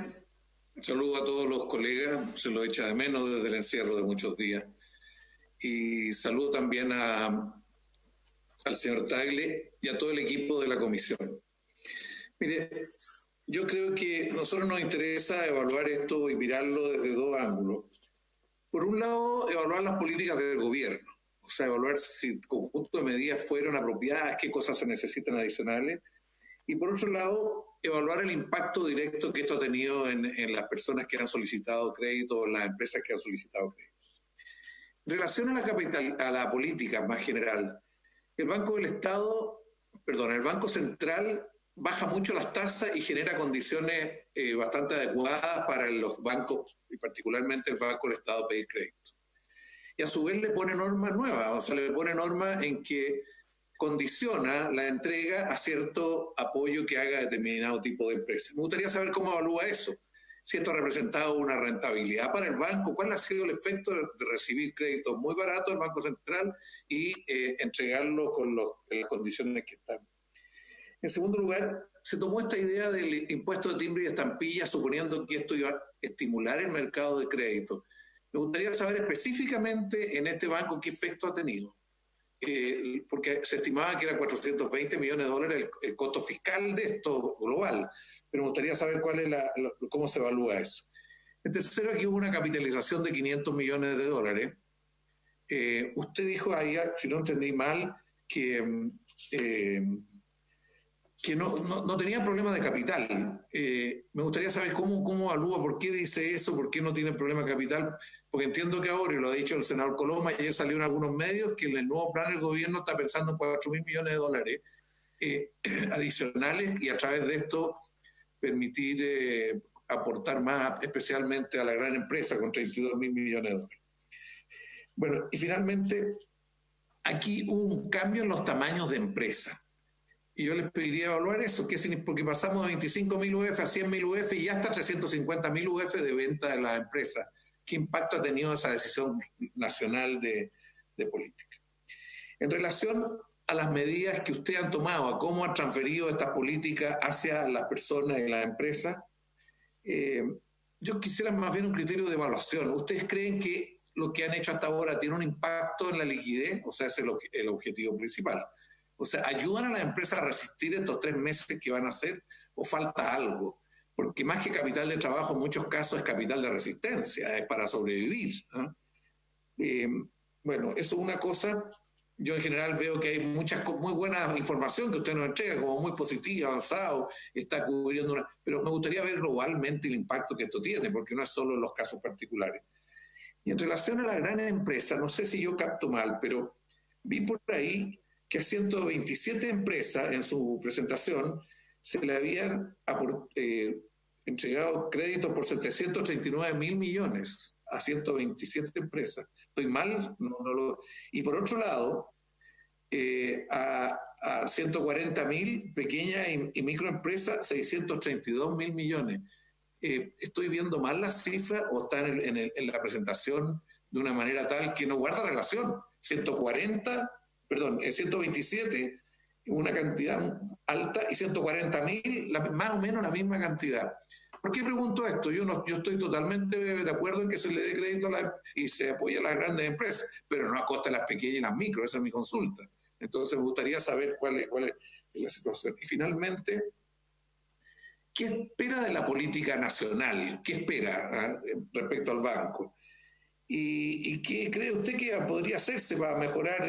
[SPEAKER 8] Saludo a todos los colegas, se lo echa de menos desde el encierro de muchos días. Y saludo también al señor Tagle y a todo el equipo de la comisión. Mire, yo creo que a nosotros nos interesa evaluar esto y mirarlo desde dos ángulos. Por un lado, evaluar las políticas del gobierno, o sea, evaluar si el conjunto de medidas fueron apropiadas, qué cosas se necesitan adicionales. Y por otro lado, evaluar el impacto directo que esto ha tenido en las personas que han solicitado crédito, las empresas que han solicitado crédito. En relación a la política más general, el Banco Central baja mucho las tasas y genera condiciones bastante adecuadas para los bancos, y particularmente el Banco del Estado, pedir crédito. Y a su vez le pone normas nuevas, o sea, le pone normas en que condiciona la entrega a cierto apoyo que haga determinado tipo de empresa. Me gustaría saber cómo evalúa eso. Si esto ha representado una rentabilidad para el banco, cuál ha sido el efecto de recibir créditos muy baratos del Banco Central y entregarlo con las condiciones que están. En segundo lugar, se tomó esta idea del impuesto de timbre y estampilla suponiendo que esto iba a estimular el mercado de crédito. Me gustaría saber específicamente en este banco qué efecto ha tenido. Porque se estimaba que era 420 millones de dólares el costo fiscal de esto global, pero me gustaría saber cómo se evalúa eso. En tercero, aquí hubo una capitalización de 500 millones de dólares. Usted dijo ahí, si no entendí mal, que no tenía problema de capital. Me gustaría saber cómo evalúa, por qué dice eso, por qué no tiene problema de capital, porque entiendo que ahora, y lo ha dicho el senador Coloma, y ayer salió en algunos medios, que en el nuevo plan del gobierno está pensando en 4.000 millones de dólares adicionales y a través de esto permitir aportar más, especialmente a la gran empresa, con 32.000 millones de dólares. Bueno, y finalmente, aquí hubo un cambio en los tamaños de empresa. Y yo les pediría evaluar eso, porque pasamos de 25.000 UF a 100.000 UF y ya hasta 350.000 UF de venta de las empresas. ¿Qué impacto ha tenido esa decisión nacional de política? En relación a las medidas que ustedes han tomado, a cómo han transferido estas políticas hacia las personas y las empresas, yo quisiera más bien un criterio de evaluación. ¿Ustedes creen que lo que han hecho hasta ahora tiene un impacto en la liquidez? O sea, ese es el objetivo principal. O sea, ¿ayudan a las empresas a resistir estos 3 meses que van a hacer o falta algo? Porque más que capital de trabajo, en muchos casos es capital de resistencia, es para sobrevivir, ¿no? Bueno, eso es una cosa. Yo en general veo que hay muy buena información que usted nos entrega, como muy positiva, avanzado, está cubriendo pero me gustaría ver globalmente el impacto que esto tiene, porque no es solo en los casos particulares. Y en relación a la gran empresa, no sé si yo capto mal, pero vi por ahí que a 127 empresas en su presentación se le habían entregado créditos por 739.000 millones a 127 empresas. ¿Estoy mal? Y por otro lado, a 140.000 pequeñas y microempresas, 632.000 millones. ¿Estoy viendo mal las cifras o están en la presentación de una manera tal que no guarda relación? 127, una cantidad alta, y 140.000, más o menos la misma cantidad. ¿Por qué pregunto esto? Yo estoy totalmente de acuerdo en que se le dé crédito y se apoye a las grandes empresas, pero no a costa de las pequeñas y las micro. Esa es mi consulta. Entonces me gustaría saber cuál es la situación. Y finalmente, ¿qué espera de la política nacional? ¿Qué espera respecto al banco? ¿Y qué cree usted que podría hacerse para mejorar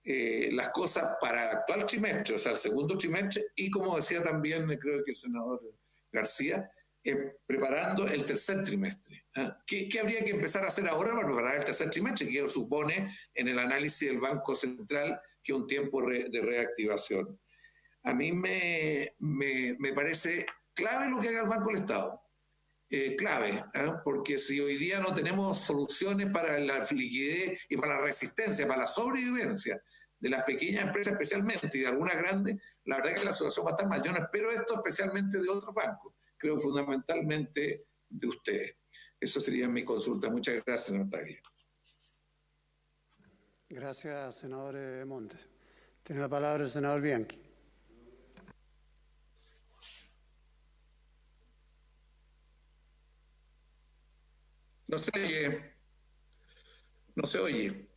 [SPEAKER 8] las cosas para el actual trimestre, o sea, el segundo trimestre? Y como decía también, creo que el senador García, preparando el tercer trimestre. ¿Qué habría que empezar a hacer ahora para preparar el tercer trimestre? Que supone, en el análisis del Banco Central, que un tiempo de reactivación. A mí me parece clave lo que haga el Banco del Estado. Clave, porque si hoy día no tenemos soluciones para la liquidez y para la resistencia, para la sobrevivencia de las pequeñas empresas especialmente y de algunas grandes, la verdad que la situación va a estar mal. Yo no espero esto especialmente de otros bancos, creo fundamentalmente de ustedes. Eso sería mi consulta. Muchas gracias, señor Tagle.
[SPEAKER 2] Gracias, senador Montes. Tiene la palabra el senador Bianchi.
[SPEAKER 8] No se oye. No se oye.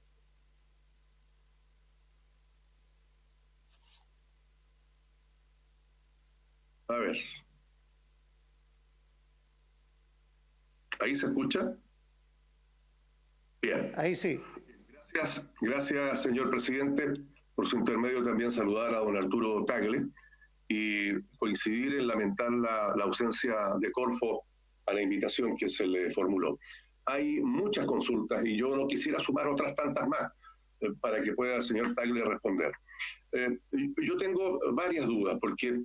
[SPEAKER 9] A ver. ¿Ahí se escucha? Bien.
[SPEAKER 2] Ahí sí.
[SPEAKER 9] Gracias, señor presidente. Por su intermedio también saludar a don Arturo Tagle y coincidir en lamentar la ausencia de Corfo a la invitación que se le formuló. Hay muchas consultas y yo no quisiera sumar otras tantas más para que pueda el señor Tagle responder. Yo tengo varias dudas porque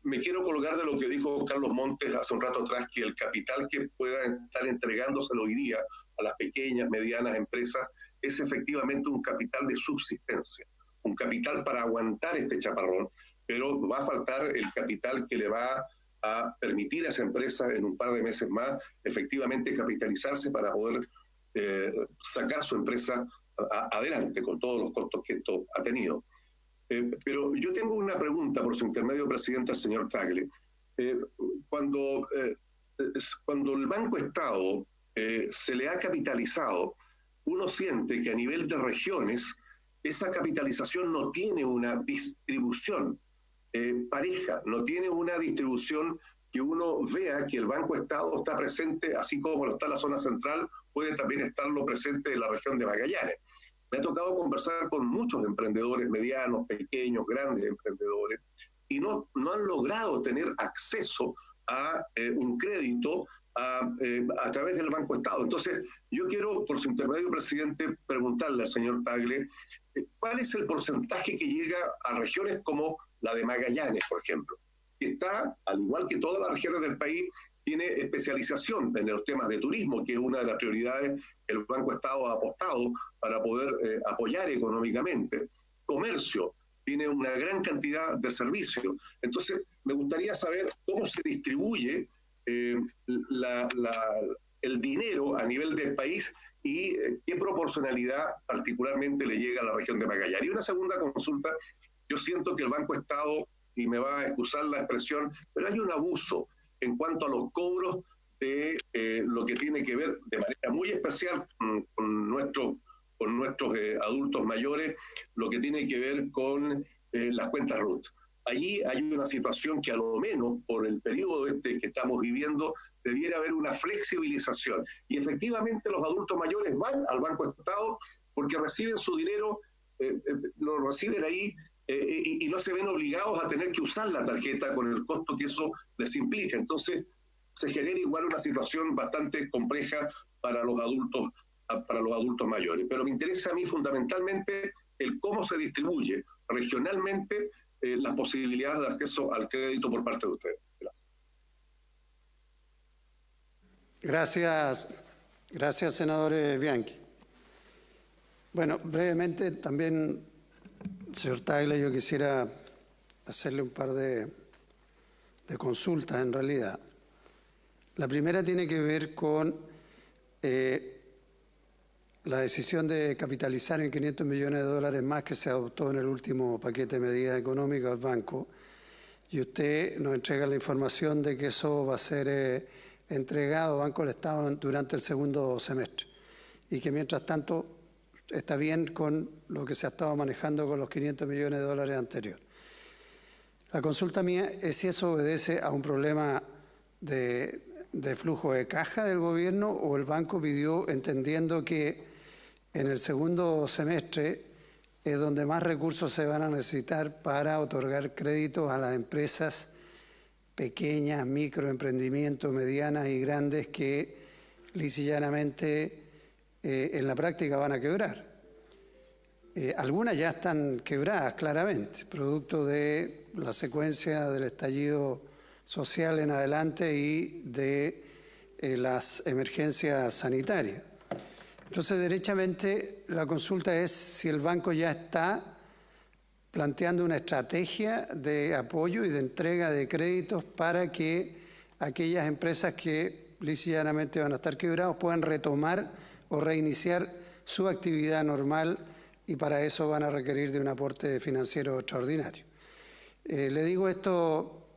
[SPEAKER 9] me quiero colgar de lo que dijo Carlos Montes hace un rato atrás, que el capital que pueda estar entregándoselo hoy día a las pequeñas, medianas empresas es efectivamente un capital de subsistencia, un capital para aguantar este chaparrón, pero va a faltar el capital que le va a permitir a esa empresa en un par de meses más efectivamente capitalizarse para poder sacar su empresa adelante con todos los costos que esto ha tenido. Pero yo tengo una pregunta por su intermedio, presidente, al señor Tagle. Cuando el Banco Estado se le ha capitalizado, uno siente que a nivel de regiones esa capitalización no tiene una distribución pareja, no tiene una distribución que uno vea que el Banco Estado está presente, así como lo está la zona central, puede también estarlo presente en la región de Magallanes. Me ha tocado conversar con muchos emprendedores medianos, pequeños, grandes emprendedores, y no han logrado tener acceso a un crédito a través del Banco Estado. Entonces, yo quiero, por su intermedio, presidente, preguntarle al señor Tagle, ¿cuál es el porcentaje que llega a regiones como la de Magallanes, por ejemplo? Que está, al igual que todas las regiones del país, tiene especialización en los temas de turismo, que es una de las prioridades que el Banco Estado ha apostado para poder apoyar económicamente. Comercio, tiene una gran cantidad de servicios. Entonces, me gustaría saber cómo se distribuye el dinero a nivel del país y qué proporcionalidad particularmente le llega a la región de Magallanes. Y una segunda consulta, yo siento que el Banco Estado, y me va a excusar la expresión, pero hay un abuso en cuanto a los cobros de lo que tiene que ver de manera muy especial con nuestros adultos mayores, lo que tiene que ver con las cuentas RUT. Allí hay una situación que a lo menos por el periodo que estamos viviendo debiera haber una flexibilización. Y efectivamente los adultos mayores van al Banco Estado porque reciben su dinero, lo reciben ahí y no se ven obligados a tener que usar la tarjeta con el costo que eso les implica. Entonces se genera igual una situación bastante compleja para los adultos mayores. Pero me interesa a mí fundamentalmente el cómo se distribuye regionalmente las posibilidades de acceso al crédito por parte de ustedes.
[SPEAKER 2] Gracias. Gracias, senador Bianchi. Bueno, brevemente también Señor Tagle, yo quisiera hacerle un par de consultas en realidad. La primera tiene que ver con la decisión de capitalizar en $500 millones más que se adoptó en el último paquete de medidas económicas al banco. Y usted nos entrega la información de que eso va a ser entregado al Banco del Estado durante el segundo semestre. Y que mientras tanto está bien con lo que se ha estado manejando con los $500 millones anteriores. La consulta mía es si eso obedece a un problema de flujo de caja del gobierno o el banco pidió, entendiendo que en el segundo semestre es donde más recursos se van a necesitar para otorgar créditos a las empresas pequeñas, microemprendimientos, medianas y grandes que lisa y llanamente en la práctica van a quebrar. Algunas ya están quebradas claramente, producto de la secuencia del estallido social en adelante y de las emergencias sanitarias. Entonces, derechamente, la consulta es si el banco ya está planteando una estrategia de apoyo y de entrega de créditos para que aquellas empresas que lisa y llanamente van a estar quebrados puedan retomar o reiniciar su actividad normal, y para eso van a requerir de un aporte financiero extraordinario. Le digo esto,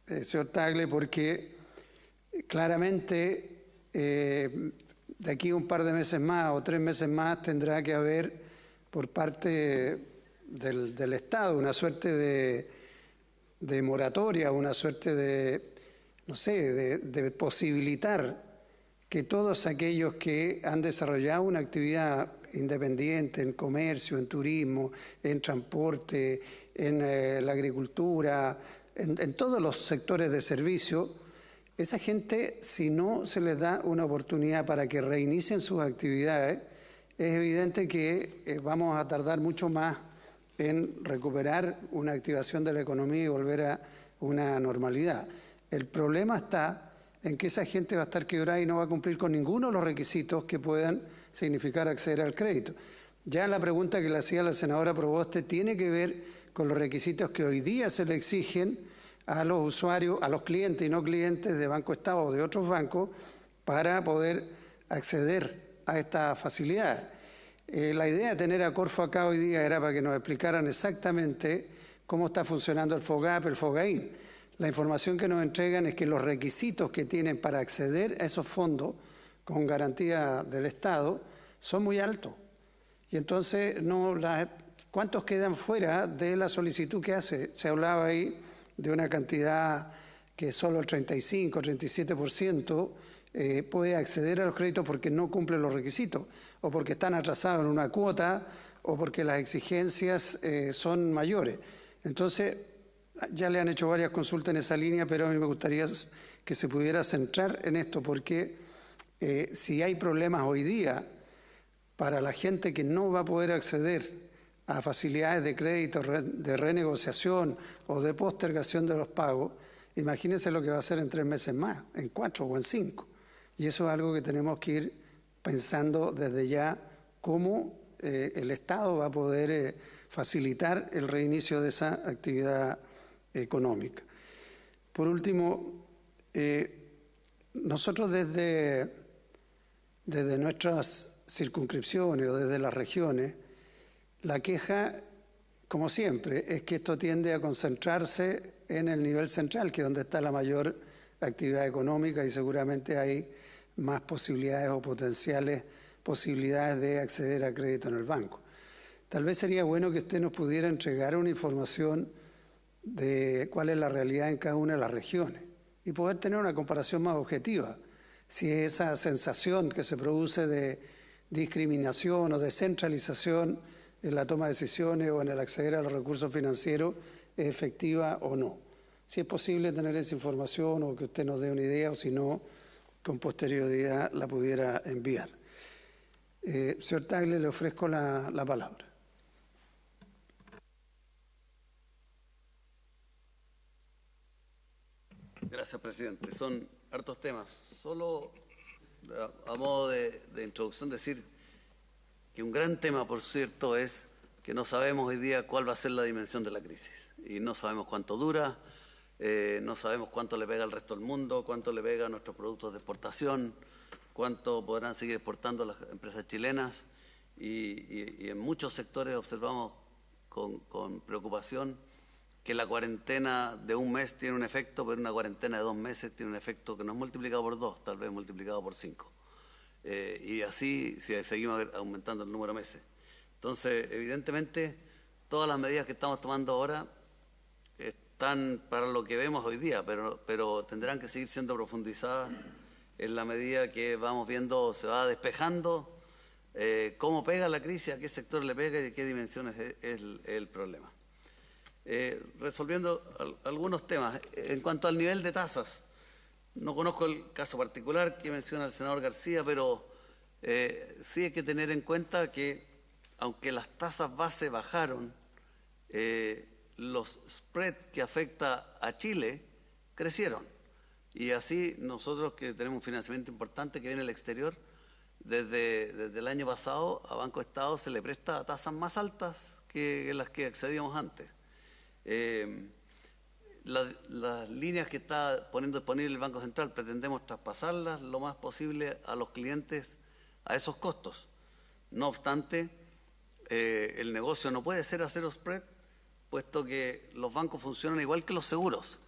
[SPEAKER 2] señor Tagle, porque claramente de aquí a un par de meses más o 3 meses más tendrá que haber por parte del Estado una suerte de moratoria, una suerte de posibilitar que todos aquellos que han desarrollado una actividad independiente en comercio, en turismo, en transporte, en la agricultura, en todos los sectores de servicio, esa gente, si no se les da una oportunidad para que reinicien sus actividades, es evidente que vamos a tardar mucho más en recuperar una activación de la economía y volver a una normalidad. El problema está en que esa gente va a estar quebrada y no va a cumplir con ninguno de los requisitos que puedan significar acceder al crédito. Ya la pregunta que le hacía la senadora Proboste tiene que ver con los requisitos que hoy día se le exigen a los usuarios, a los clientes y no clientes de Banco Estado o de otros bancos para poder acceder a estas facilidades. La idea de tener a Corfo acá hoy día era para que nos explicaran exactamente cómo está funcionando el FOGAP, el FOGAIN. La información que nos entregan es que los requisitos que tienen para acceder a esos fondos con garantía del Estado son muy altos. Y entonces, ¿cuántos quedan fuera de la solicitud que hace? Se hablaba ahí de una cantidad que solo el 35, 37% puede acceder a los créditos porque no cumple los requisitos, o porque están atrasados en una cuota, o porque las exigencias son mayores. Entonces, ya le han hecho varias consultas en esa línea, pero a mí me gustaría que se pudiera centrar en esto, porque si hay problemas hoy día para la gente que no va a poder acceder a facilidades de crédito, de renegociación o de postergación de los pagos, imagínense lo que va a hacer en 3 meses más, en 4 o en 5. Y eso es algo que tenemos que ir pensando desde ya, cómo el Estado va a poder facilitar el reinicio de esa actividad económica. Por último, nosotros desde nuestras circunscripciones o desde las regiones, la queja, como siempre, es que esto tiende a concentrarse en el nivel central, que es donde está la mayor actividad económica y seguramente hay más posibilidades o potenciales posibilidades de acceder a crédito en el banco. Tal vez sería bueno que usted nos pudiera entregar una información de cuál es la realidad en cada una de las regiones y poder tener una comparación más objetiva. Si esa sensación que se produce de discriminación o de centralización en la toma de decisiones o en el acceder a los recursos financieros es efectiva o no. Si es posible tener esa información o que usted nos dé una idea, o si no, con posterioridad la pudiera enviar. Señor Tagle, le ofrezco la palabra.
[SPEAKER 3] Gracias, presidente. Son hartos temas. Solo a modo de introducción decir que un gran tema, por cierto, es que no sabemos hoy día cuál va a ser la dimensión de la crisis. Y no sabemos cuánto dura, no sabemos cuánto le pega al resto del mundo, cuánto le pega a nuestros productos de exportación, cuánto podrán seguir exportando las empresas chilenas. Y en muchos sectores observamos con preocupación que la cuarentena de un mes tiene un efecto, pero una cuarentena de 2 meses tiene un efecto que no es multiplicado por 2, tal vez multiplicado por 5. Y así si seguimos aumentando el número de meses. Entonces, evidentemente, todas las medidas que estamos tomando ahora están para lo que vemos hoy día, pero tendrán que seguir siendo profundizadas en la medida que vamos viendo, se va despejando cómo pega la crisis, a qué sector le pega y de qué dimensiones es el problema. Resolviendo algunos temas. En cuanto al nivel de tasas, no conozco el caso particular que menciona el senador García, pero sí hay que tener en cuenta que, aunque las tasas base bajaron, los spreads que afecta a Chile crecieron. Y así nosotros, que tenemos un financiamiento importante que viene del exterior, desde el año pasado a Banco Estado se le presta a tasas más altas que las que accedíamos antes. Las líneas que está poniendo disponible el Banco Central pretendemos traspasarlas lo más posible a los clientes a esos costos. No obstante, el negocio no puede ser a cero spread, puesto que los bancos funcionan igual que los seguros.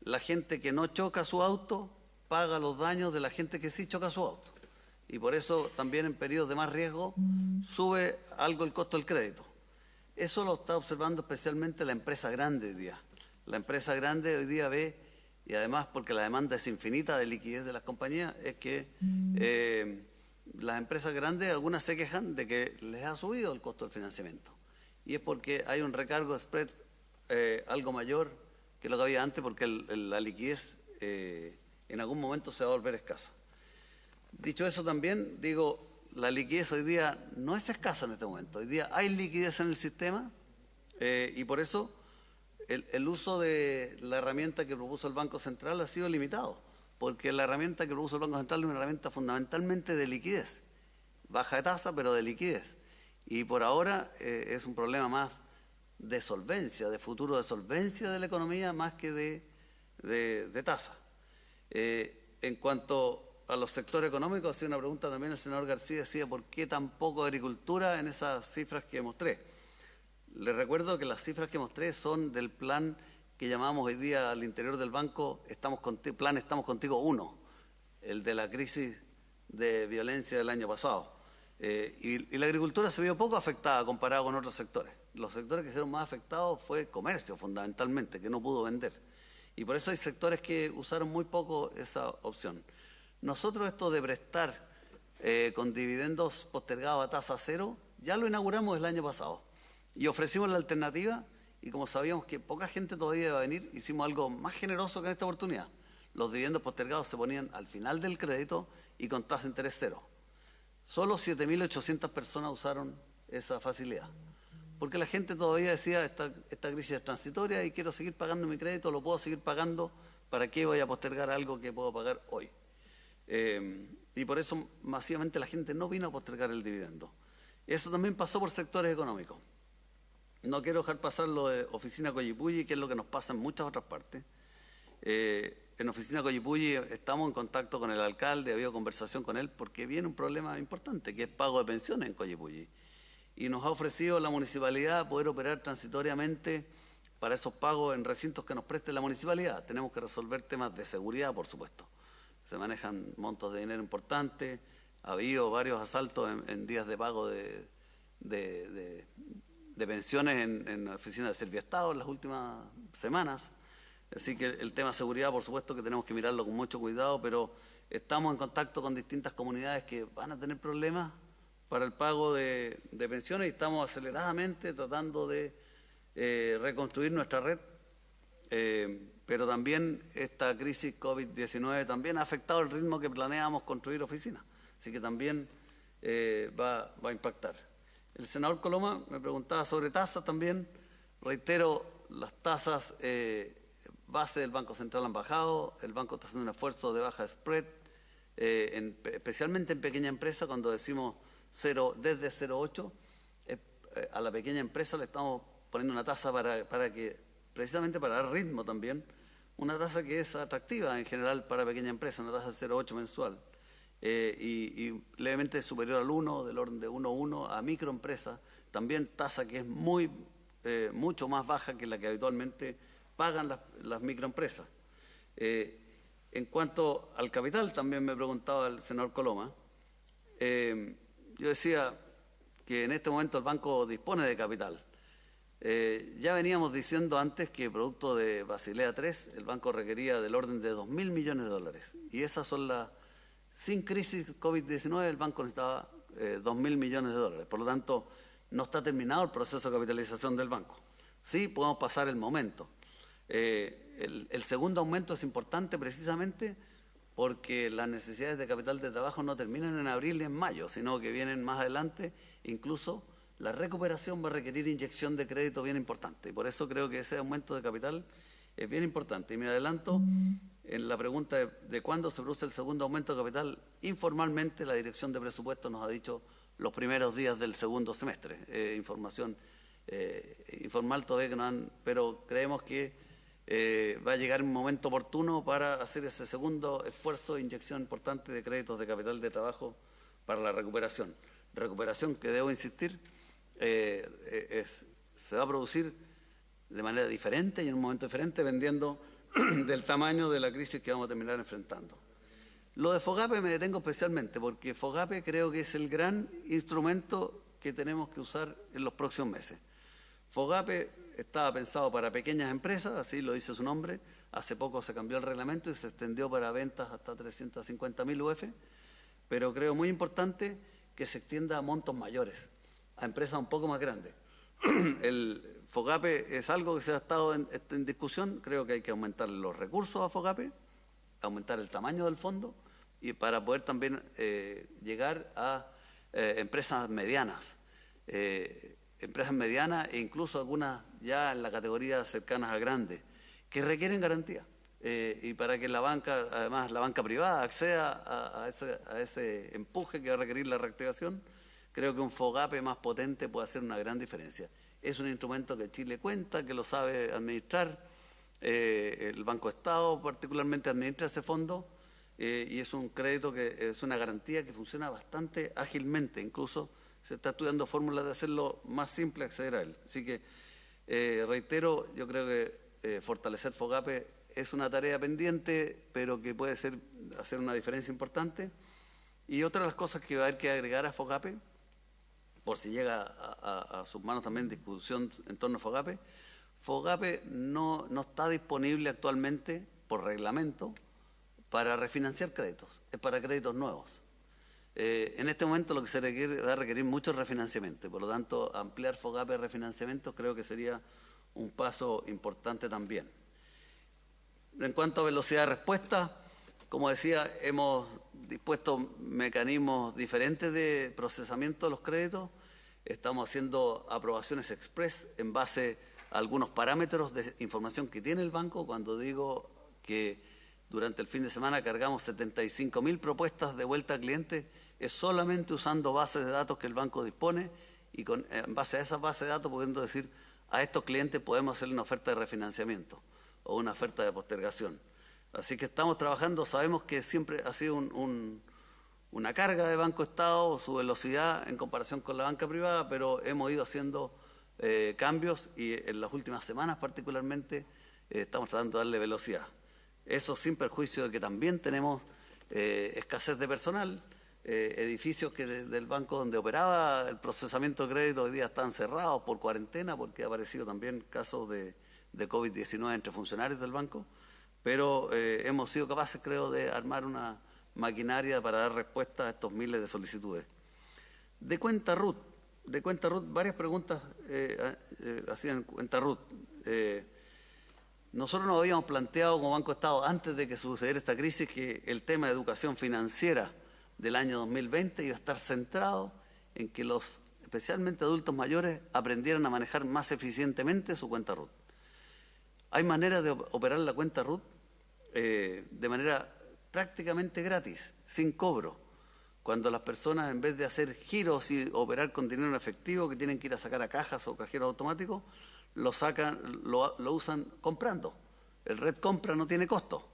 [SPEAKER 3] La gente que no choca su auto paga los daños de la gente que sí choca su auto. Y por eso también en periodos de más riesgo sube algo el costo del crédito. Eso lo está observando especialmente la empresa grande hoy día. La empresa grande hoy día ve, y además porque la demanda es infinita de liquidez de las compañías, es que las empresas grandes, algunas se quejan de que les ha subido el costo del financiamiento. Y es porque hay un recargo de spread algo mayor que lo que había antes, porque la liquidez en algún momento se va a volver escasa. Dicho eso también, digo, la liquidez hoy día no es escasa en este momento. Hoy día hay liquidez en el sistema y por eso el uso de la herramienta que propuso el Banco Central ha sido limitado, porque la herramienta que propuso el Banco Central es una herramienta fundamentalmente de liquidez, baja de tasa pero de liquidez. Y por ahora es un problema más de solvencia, de futuro de solvencia de la economía más que de tasa. En cuanto a los sectores económicos, hacía una pregunta también el senador García, decía ¿por qué tan poco agricultura en esas cifras que mostré? Les recuerdo que las cifras que mostré son del plan que llamamos hoy día al interior del banco Plan Estamos Contigo 1, el de la crisis de violencia del año pasado. Y la agricultura se vio poco afectada comparado con otros sectores. Los sectores que se vieron más afectados fue comercio, fundamentalmente, que no pudo vender. Y por eso hay sectores que usaron muy poco esa opción. Nosotros esto de prestar con dividendos postergados a tasa cero, ya lo inauguramos el año pasado. Y ofrecimos la alternativa, y como sabíamos que poca gente todavía iba a venir, hicimos algo más generoso que en esta oportunidad. Los dividendos postergados se ponían al final del crédito y con tasa de interés cero. Solo 7.800 personas usaron esa facilidad. Porque la gente todavía decía, esta crisis es transitoria y quiero seguir pagando mi crédito, lo puedo seguir pagando, ¿para qué voy a postergar algo que puedo pagar hoy? Y por eso masivamente la gente no vino a postergar el dividendo. Eso también pasó por sectores económicos. No quiero dejar pasar lo de Oficina Collipulli, que es lo que nos pasa en muchas otras partes. En Oficina Collipulli estamos en contacto con el alcalde, ha habido conversación con él, porque viene un problema importante, que es pago de pensiones en Collipulli. Y nos ha ofrecido la municipalidad poder operar transitoriamente para esos pagos en recintos que nos preste la municipalidad. Tenemos que resolver temas de seguridad, por supuesto. Se manejan montos de dinero importantes, ha habido varios asaltos en días de pago de pensiones en la oficina de Serviestado en las últimas semanas. Así que el tema de seguridad, por supuesto, que tenemos que mirarlo con mucho cuidado, pero estamos en contacto con distintas comunidades que van a tener problemas para el pago de pensiones y estamos aceleradamente tratando de reconstruir nuestra red. Pero también esta crisis COVID-19 también ha afectado el ritmo que planeábamos construir oficinas. Así que también va a impactar. El senador Coloma me preguntaba sobre tasas también. Reitero, las tasas base del Banco Central han bajado. El banco está haciendo un esfuerzo de baja de spread, especialmente en pequeña empresa, cuando decimos desde 0,8. a la pequeña empresa le estamos poniendo una tasa precisamente para dar ritmo también, una tasa que es atractiva en general para pequeña empresa, una tasa de 0,8 mensual, y levemente superior al 1, del orden de 1,1 a microempresa, también tasa que es mucho más baja que la que habitualmente pagan las microempresas. En cuanto al capital, también me preguntaba el senador Coloma. Yo decía que en este momento el banco dispone de capital. Ya veníamos diciendo antes que producto de Basilea III, el banco requería del orden de 2.000 millones de dólares. Y esas son sin crisis COVID-19, el banco necesitaba 2.000 millones de dólares. Por lo tanto, no está terminado el proceso de capitalización del banco. Sí, podemos pasar el momento. El segundo aumento es importante precisamente porque las necesidades de capital de trabajo no terminan en abril ni en mayo, sino que vienen más adelante. Incluso la recuperación va a requerir inyección de crédito bien importante. Y por eso creo que ese aumento de capital es bien importante. Y me adelanto en la pregunta de cuándo se produce el segundo aumento de capital. Informalmente, la Dirección de Presupuestos nos ha dicho los primeros días del segundo semestre. Información informal todavía que no han, pero creemos que va a llegar un momento oportuno para hacer ese segundo esfuerzo de inyección importante de créditos de capital de trabajo para la recuperación. Recuperación que, debo insistir, se va a producir de manera diferente y en un momento diferente, dependiendo del tamaño de la crisis que vamos a terminar enfrentando. Lo de FOGAPE me detengo especialmente porque FOGAPE creo que es el gran instrumento que tenemos que usar en los próximos meses. FOGAPE estaba pensado para pequeñas empresas, así lo dice su nombre. Hace poco se cambió el reglamento y se extendió para ventas hasta 350.000 UF, pero creo muy importante que se extienda a montos mayores, a empresas un poco más grandes. El FOGAPE es algo que se ha estado en discusión. Creo que hay que aumentar los recursos a FOGAPE, aumentar el tamaño del fondo y para poder también llegar a empresas medianas. Empresas medianas e incluso algunas ya en la categoría cercanas a grandes, que requieren garantía. Y para que la banca, además la banca privada, acceda a ese empuje que va a requerir la reactivación, creo que un FOGAPE más potente puede hacer una gran diferencia. Es un instrumento que Chile cuenta, que lo sabe administrar, el Banco Estado particularmente administra ese fondo, y es un crédito que es una garantía que funciona bastante ágilmente, incluso se está estudiando fórmulas de hacerlo más simple acceder a él. Así que, reitero, yo creo que fortalecer FOGAPE es una tarea pendiente, pero que puede hacer una diferencia importante. Y otra de las cosas que va a haber que agregar a FOGAPE, por si llega a sus manos también discusión en torno a FOGAPE, FOGAPE no está disponible actualmente por reglamento para refinanciar créditos, es para créditos nuevos. En este momento lo que se requiere va a requerir mucho refinanciamiento, y por lo tanto ampliar FOGAPE de refinanciamiento creo que sería un paso importante también. En cuanto a velocidad de respuesta, como decía, hemos dispuesto mecanismos diferentes de procesamiento de los créditos. Estamos haciendo aprobaciones express en base a algunos parámetros de información que tiene el banco. Cuando digo que durante el fin de semana cargamos 75.000 propuestas de vuelta a clientes, es solamente usando bases de datos que el banco dispone y en base a esas bases de datos pudiendo decir a estos clientes podemos hacerle una oferta de refinanciamiento o una oferta de postergación. Así que estamos trabajando, sabemos que siempre ha sido una carga de Banco Estado, su velocidad en comparación con la banca privada, pero hemos ido haciendo cambios y en las últimas semanas particularmente estamos tratando de darle velocidad. Eso sin perjuicio de que también tenemos escasez de personal, edificios que del banco donde operaba el procesamiento de crédito hoy día están cerrados por cuarentena porque ha aparecido también casos de COVID-19 entre funcionarios del banco, pero hemos sido capaces, creo, de armar una maquinaria para dar respuesta a estos miles de solicitudes. De cuenta RUT, varias preguntas hacían cuenta RUT. Nosotros nos habíamos planteado como Banco Estado, antes de que sucediera esta crisis, que el tema de educación financiera del año 2020 iba a estar centrado en que especialmente adultos mayores, aprendieran a manejar más eficientemente su cuenta RUT. Hay maneras de operar la cuenta RUT de manera prácticamente gratis, sin cobro, cuando las personas, en vez de hacer giros y operar con dinero en efectivo, que tienen que ir a sacar a cajas o cajeros automáticos, lo usan comprando. El Red Compra no tiene costo.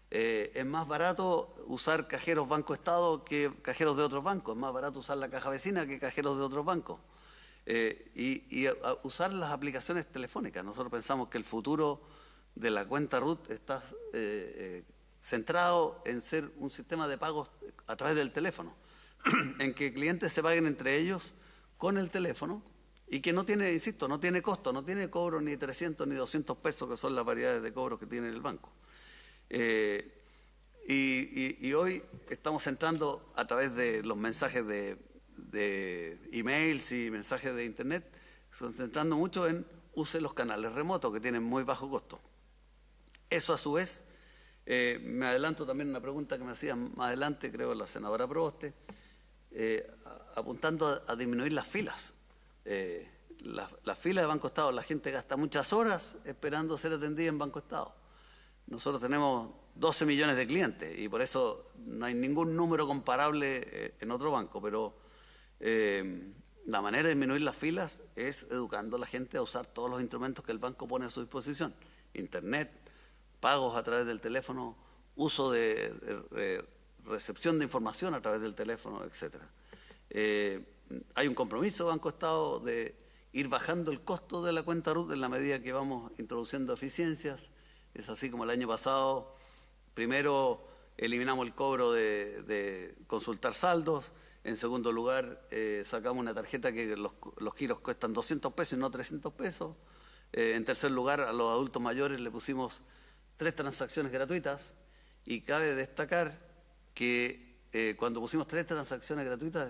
[SPEAKER 3] Es más barato usar cajeros Banco Estado que cajeros de otros bancos. Es más barato usar la caja vecina que cajeros de otros bancos. Usar las aplicaciones telefónicas. Nosotros pensamos que el futuro de la cuenta RUT está centrado en ser un sistema de pagos a través del teléfono, en que clientes se paguen entre ellos con el teléfono y que no tiene, insisto, no tiene costo, no tiene cobro ni 300 ni 200 pesos, que son las variedades de cobros que tiene el banco. Y hoy estamos entrando a través de los mensajes de emails y mensajes de internet, estamos centrando mucho en use los canales remotos que tienen muy bajo costo. Eso a su vez, me adelanto también una pregunta que me hacían más adelante, creo la senadora Proboste, apuntando a disminuir las filas. Las filas de Banco Estado, la gente gasta muchas horas esperando ser atendida en Banco Estado. Nosotros tenemos 12 millones de clientes y por eso no hay ningún número comparable en otro banco, pero la manera de disminuir las filas es educando a la gente a usar todos los instrumentos que el banco pone a su disposición. Internet, pagos a través del teléfono, uso de recepción de información a través del teléfono, etc. Hay un compromiso Banco Estado de ir bajando el costo de la cuenta RUT en la medida que vamos introduciendo eficiencias. Es así como el año pasado, primero eliminamos el cobro de consultar saldos, en segundo lugar sacamos una tarjeta que los giros cuestan 200 pesos y no 300 pesos, en tercer lugar a los adultos mayores le pusimos 3 transacciones gratuitas y cabe destacar que cuando pusimos 3 transacciones gratuitas,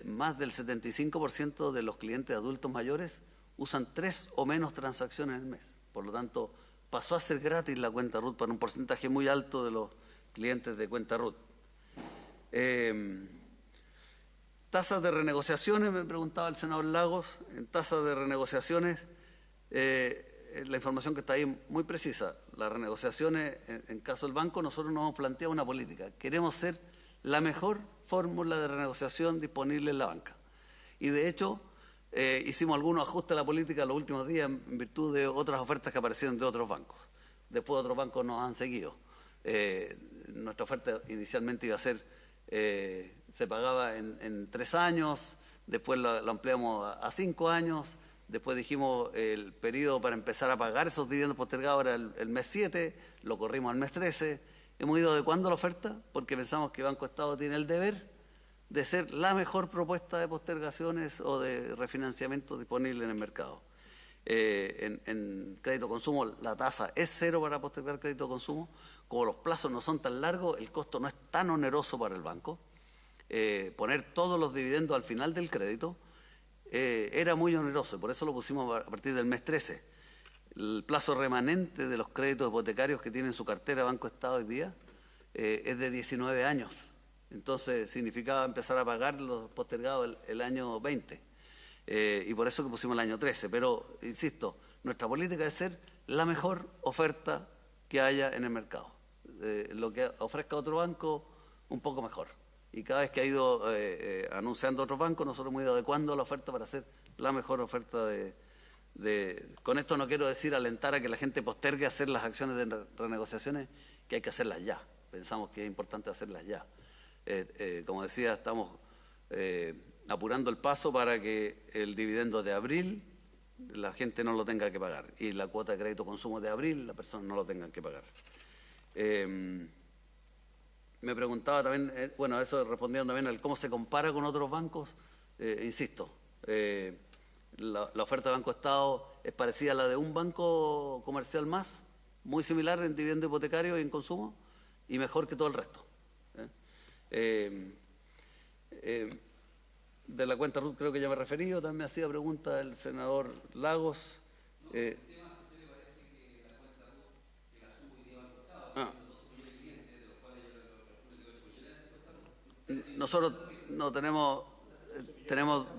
[SPEAKER 3] más del 75% de los clientes adultos mayores usan 3 o menos transacciones al mes. Por lo tanto, pasó a ser gratis la cuenta RUT para un porcentaje muy alto de los clientes de cuenta RUT. Tasas de renegociaciones, me preguntaba el senador Lagos. En tasas de renegociaciones, la información que está ahí es muy precisa. Las renegociaciones, en caso del banco, nosotros nos hemos planteado una política. Queremos ser la mejor fórmula de renegociación disponible en la banca. Y de hecho, hicimos algunos ajustes a la política en los últimos días en virtud de otras ofertas que aparecieron de otros bancos. Después otros bancos nos han seguido. Nuestra oferta inicialmente iba a ser, se pagaba en 3 años, después lo ampliamos a 5 años, después dijimos el periodo para empezar a pagar esos dividendos postergados era el mes 7, lo corrimos al mes 13. Hemos ido adecuando la oferta porque pensamos que Banco Estado tiene el deber de ser la mejor propuesta de postergaciones o de refinanciamiento disponible en el mercado. En crédito consumo la tasa es 0 para postergar crédito consumo. Como los plazos no son tan largos, el costo no es tan oneroso para el banco. Poner todos los dividendos al final del crédito era muy oneroso y por eso lo pusimos a partir del mes 13. El plazo remanente de los créditos hipotecarios que tiene en su cartera Banco Estado hoy día es de 19 años. Entonces significaba empezar a pagar los postergados el año 20. Y por eso que pusimos el año 13. Pero, insisto, nuestra política es ser la mejor oferta que haya en el mercado. Lo que ofrezca otro banco, un poco mejor. Y cada vez que ha ido anunciando otro banco, nosotros hemos ido adecuando la oferta para hacer la mejor oferta Con esto no quiero decir alentar a que la gente postergue hacer las acciones de renegociaciones, que hay que hacerlas ya. Pensamos que es importante hacerlas ya. Como decía, estamos apurando el paso para que el dividendo de abril la gente no lo tenga que pagar y la cuota de crédito consumo de abril las personas no lo tengan que pagar. Me preguntaba también, bueno, eso respondiendo también al cómo se compara con otros bancos, insisto, la oferta de Banco Estado es parecida a la de un banco comercial más, muy similar en dividendo hipotecario y en consumo, y mejor que todo el resto. De la cuenta RUT creo que ya me he referido, también me hacía pregunta el senador Lagos. Nosotros no tenemos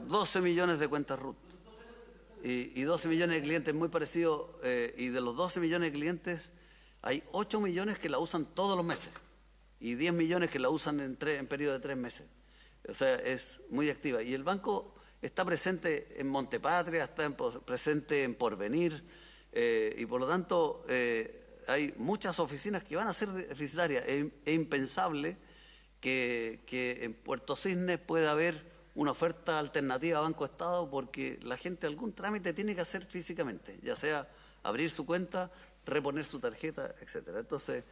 [SPEAKER 3] 12 millones de cuentas RUT y 12 millones de clientes muy parecidos, y de los 12 millones de clientes hay 8 millones que la usan todos los meses y 10 millones que la usan en periodo de 3 meses. O sea, es muy activa. Y el banco está presente en Montepatria, está presente en Porvenir, y por lo tanto hay muchas oficinas que van a ser deficitarias. Es impensable que en Puerto Cisnes pueda haber una oferta alternativa a Banco Estado, porque la gente algún trámite tiene que hacer físicamente, ya sea abrir su cuenta, reponer su tarjeta, etcétera. Entonces,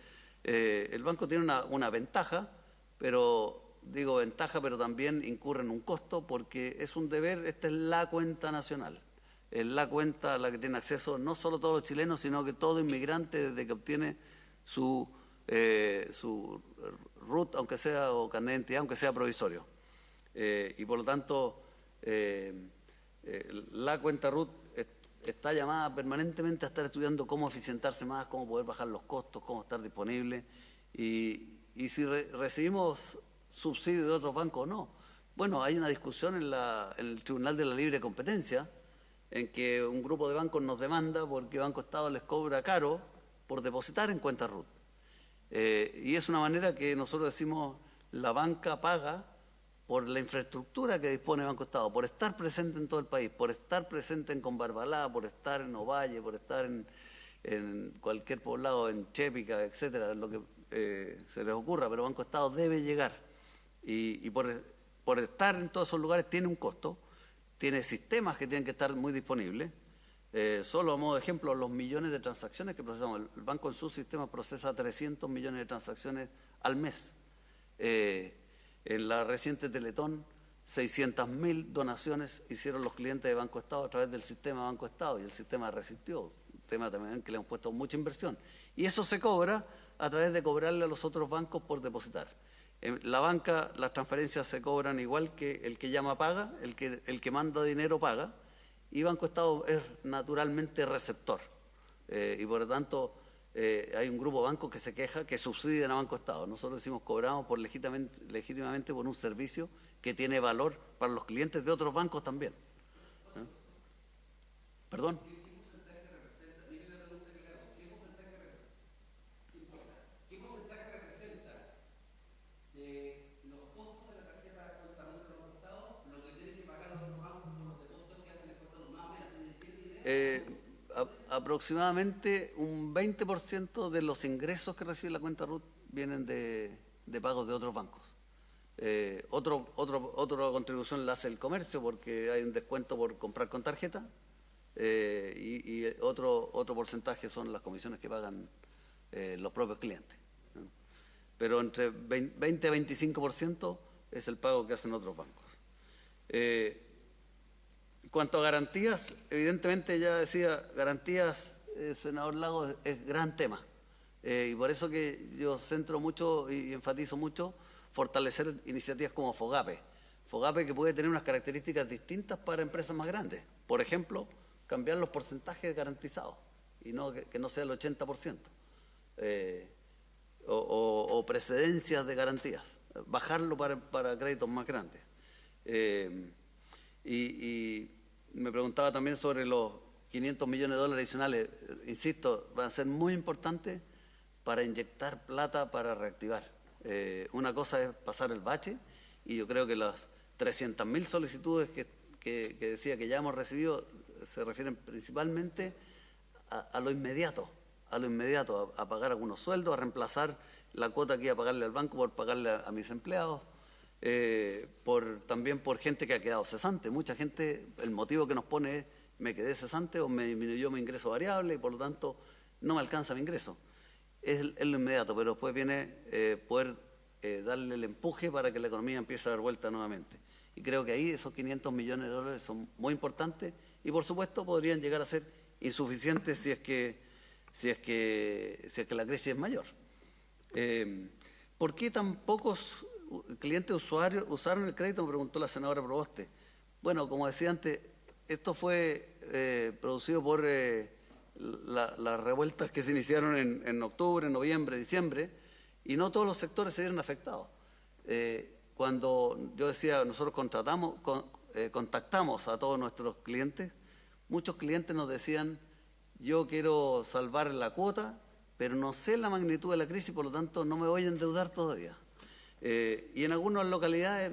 [SPEAKER 3] el banco tiene una ventaja, pero digo ventaja, pero también incurre en un costo, porque es un deber. Esta es la cuenta nacional, es la cuenta a la que tiene acceso no solo todos los chilenos, sino que todo inmigrante desde que obtiene su RUT, aunque sea, o carnet de identidad, aunque sea provisorio. Y por lo tanto, la cuenta RUT está llamada permanentemente a estar estudiando cómo eficientarse más, cómo poder bajar los costos, cómo estar disponible, y si recibimos subsidio de otros bancos o no. Bueno, hay una discusión en el Tribunal de la Libre Competencia, en que un grupo de bancos nos demanda porque Banco Estado les cobra caro por depositar en cuenta RUT. Y es una manera que nosotros decimos, la banca paga por la infraestructura que dispone Banco Estado, por estar presente en todo el país, por estar presente en Combarbalá, por estar en Ovalle, por estar en cualquier poblado, en Chépica, etcétera, lo que se les ocurra, pero Banco Estado debe llegar. Y por estar en todos esos lugares tiene un costo, tiene sistemas que tienen que estar muy disponibles. Solo a modo de ejemplo, los millones de transacciones que procesamos. El banco en su sistema procesa 300 millones de transacciones al mes. En la reciente Teletón, 600.000 donaciones hicieron los clientes de Banco Estado a través del sistema Banco Estado, y el sistema resistió, un tema también que le han puesto mucha inversión. Y eso se cobra a través de cobrarle a los otros bancos por depositar. En la banca las transferencias se cobran igual que el que llama paga, el que manda dinero paga, y Banco Estado es naturalmente receptor. Y por lo tanto hay un grupo de bancos que se queja que subsidian a Banco Estado. Nosotros decimos, cobramos legítimamente por un servicio que tiene valor para los clientes de otros bancos también. ¿Perdón?
[SPEAKER 6] ¿Qué porcentaje representa de los costos de la tarjeta de cuenta RUT de Banco Estado lo que tienen que pagar los otros bancos por los depósitos que hacen en cuenta RUT? Más o menos, ¿se entiende idea?
[SPEAKER 3] Aproximadamente un 20% de los ingresos que recibe la cuenta RUT vienen de pagos de otros bancos. Otra contribución la hace el comercio, porque hay un descuento por comprar con tarjeta, y otro porcentaje son las comisiones que pagan los propios clientes, ¿no? Pero entre 20 a 25% es el pago que hacen otros bancos. En cuanto a garantías, evidentemente ya decía, garantías, senador Lagos, es gran tema. Y por eso que yo centro mucho y enfatizo mucho fortalecer iniciativas como FOGAPE. FOGAPE, que puede tener unas características distintas para empresas más grandes. Por ejemplo, cambiar los porcentajes garantizados y no que no sea el 80%. O precedencias de garantías, bajarlo para créditos más grandes. Y me preguntaba también sobre los 500 millones de dólares adicionales. Insisto, van a ser muy importantes para inyectar plata para reactivar. Una cosa es pasar el bache, y yo creo que las 300.000 solicitudes que decía que ya hemos recibido se refieren principalmente a lo inmediato, a pagar algunos sueldos, a reemplazar la cuota que iba a pagarle al banco por pagarle a mis empleados, también por gente que ha quedado cesante. Mucha gente, el motivo que nos pone es: me quedé cesante o me disminuyó mi ingreso variable y por lo tanto no me alcanza mi ingreso. Es lo inmediato, pero después viene poder darle el empuje para que la economía empiece a dar vuelta nuevamente. Y creo que ahí esos 500 millones de dólares son muy importantes, y por supuesto podrían llegar a ser insuficientes si es que la crisis es mayor. ¿Por qué tan pocos clientes usuarios usaron el crédito?, me preguntó la senadora Proboste. Bueno, como decía antes, esto fue producido por las revueltas que se iniciaron en octubre, noviembre, diciembre, y no todos los sectores se vieron afectados. Cuando yo decía, nosotros contactamos a todos nuestros clientes, muchos clientes nos decían: yo quiero salvar la cuota, pero no sé la magnitud de la crisis, por lo tanto no me voy a endeudar todavía. Y en algunas localidades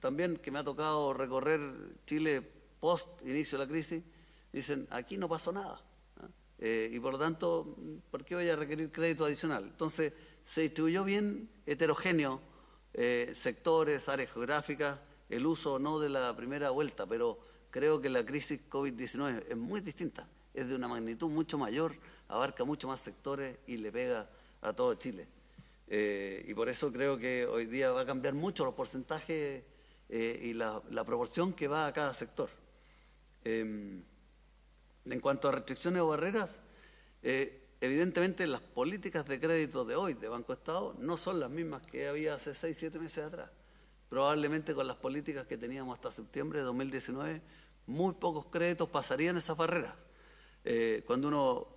[SPEAKER 3] también que me ha tocado recorrer Chile post inicio de la crisis, dicen, aquí no pasó nada. Y por lo tanto, ¿por qué voy a requerir crédito adicional? Entonces, se distribuyó bien heterogéneo sectores, áreas geográficas, el uso o no de la primera vuelta, pero creo que la crisis COVID-19 es muy distinta, es de una magnitud mucho mayor, abarca mucho más sectores y le pega a todo Chile. Y por eso creo que hoy día va a cambiar mucho los porcentajes y la proporción que va a cada sector. En cuanto a restricciones o barreras, evidentemente las políticas de crédito de hoy de Banco Estado no son las mismas que había hace 6, 7 meses atrás. Probablemente con las políticas que teníamos hasta septiembre de 2019, muy pocos créditos pasarían esas barreras. Cuando uno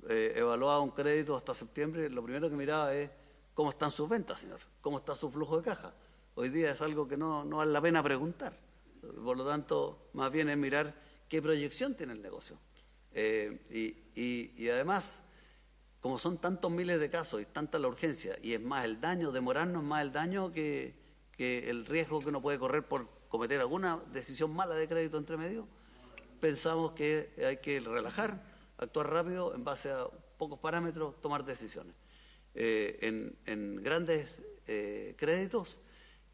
[SPEAKER 3] evaluaba un crédito hasta septiembre, lo primero que miraba es cómo están sus ventas, señor, cómo está su flujo de caja. Hoy día es algo que no vale la pena preguntar. Por lo tanto, más bien es mirar qué proyección tiene el negocio. Y además, como son tantos miles de casos y tanta la urgencia, y es más el daño, demorarnos más el daño que el riesgo que uno puede correr por cometer alguna decisión mala de crédito entre medio, pensamos que hay que relajar, actuar rápido, en base a pocos parámetros, tomar decisiones. En grandes créditos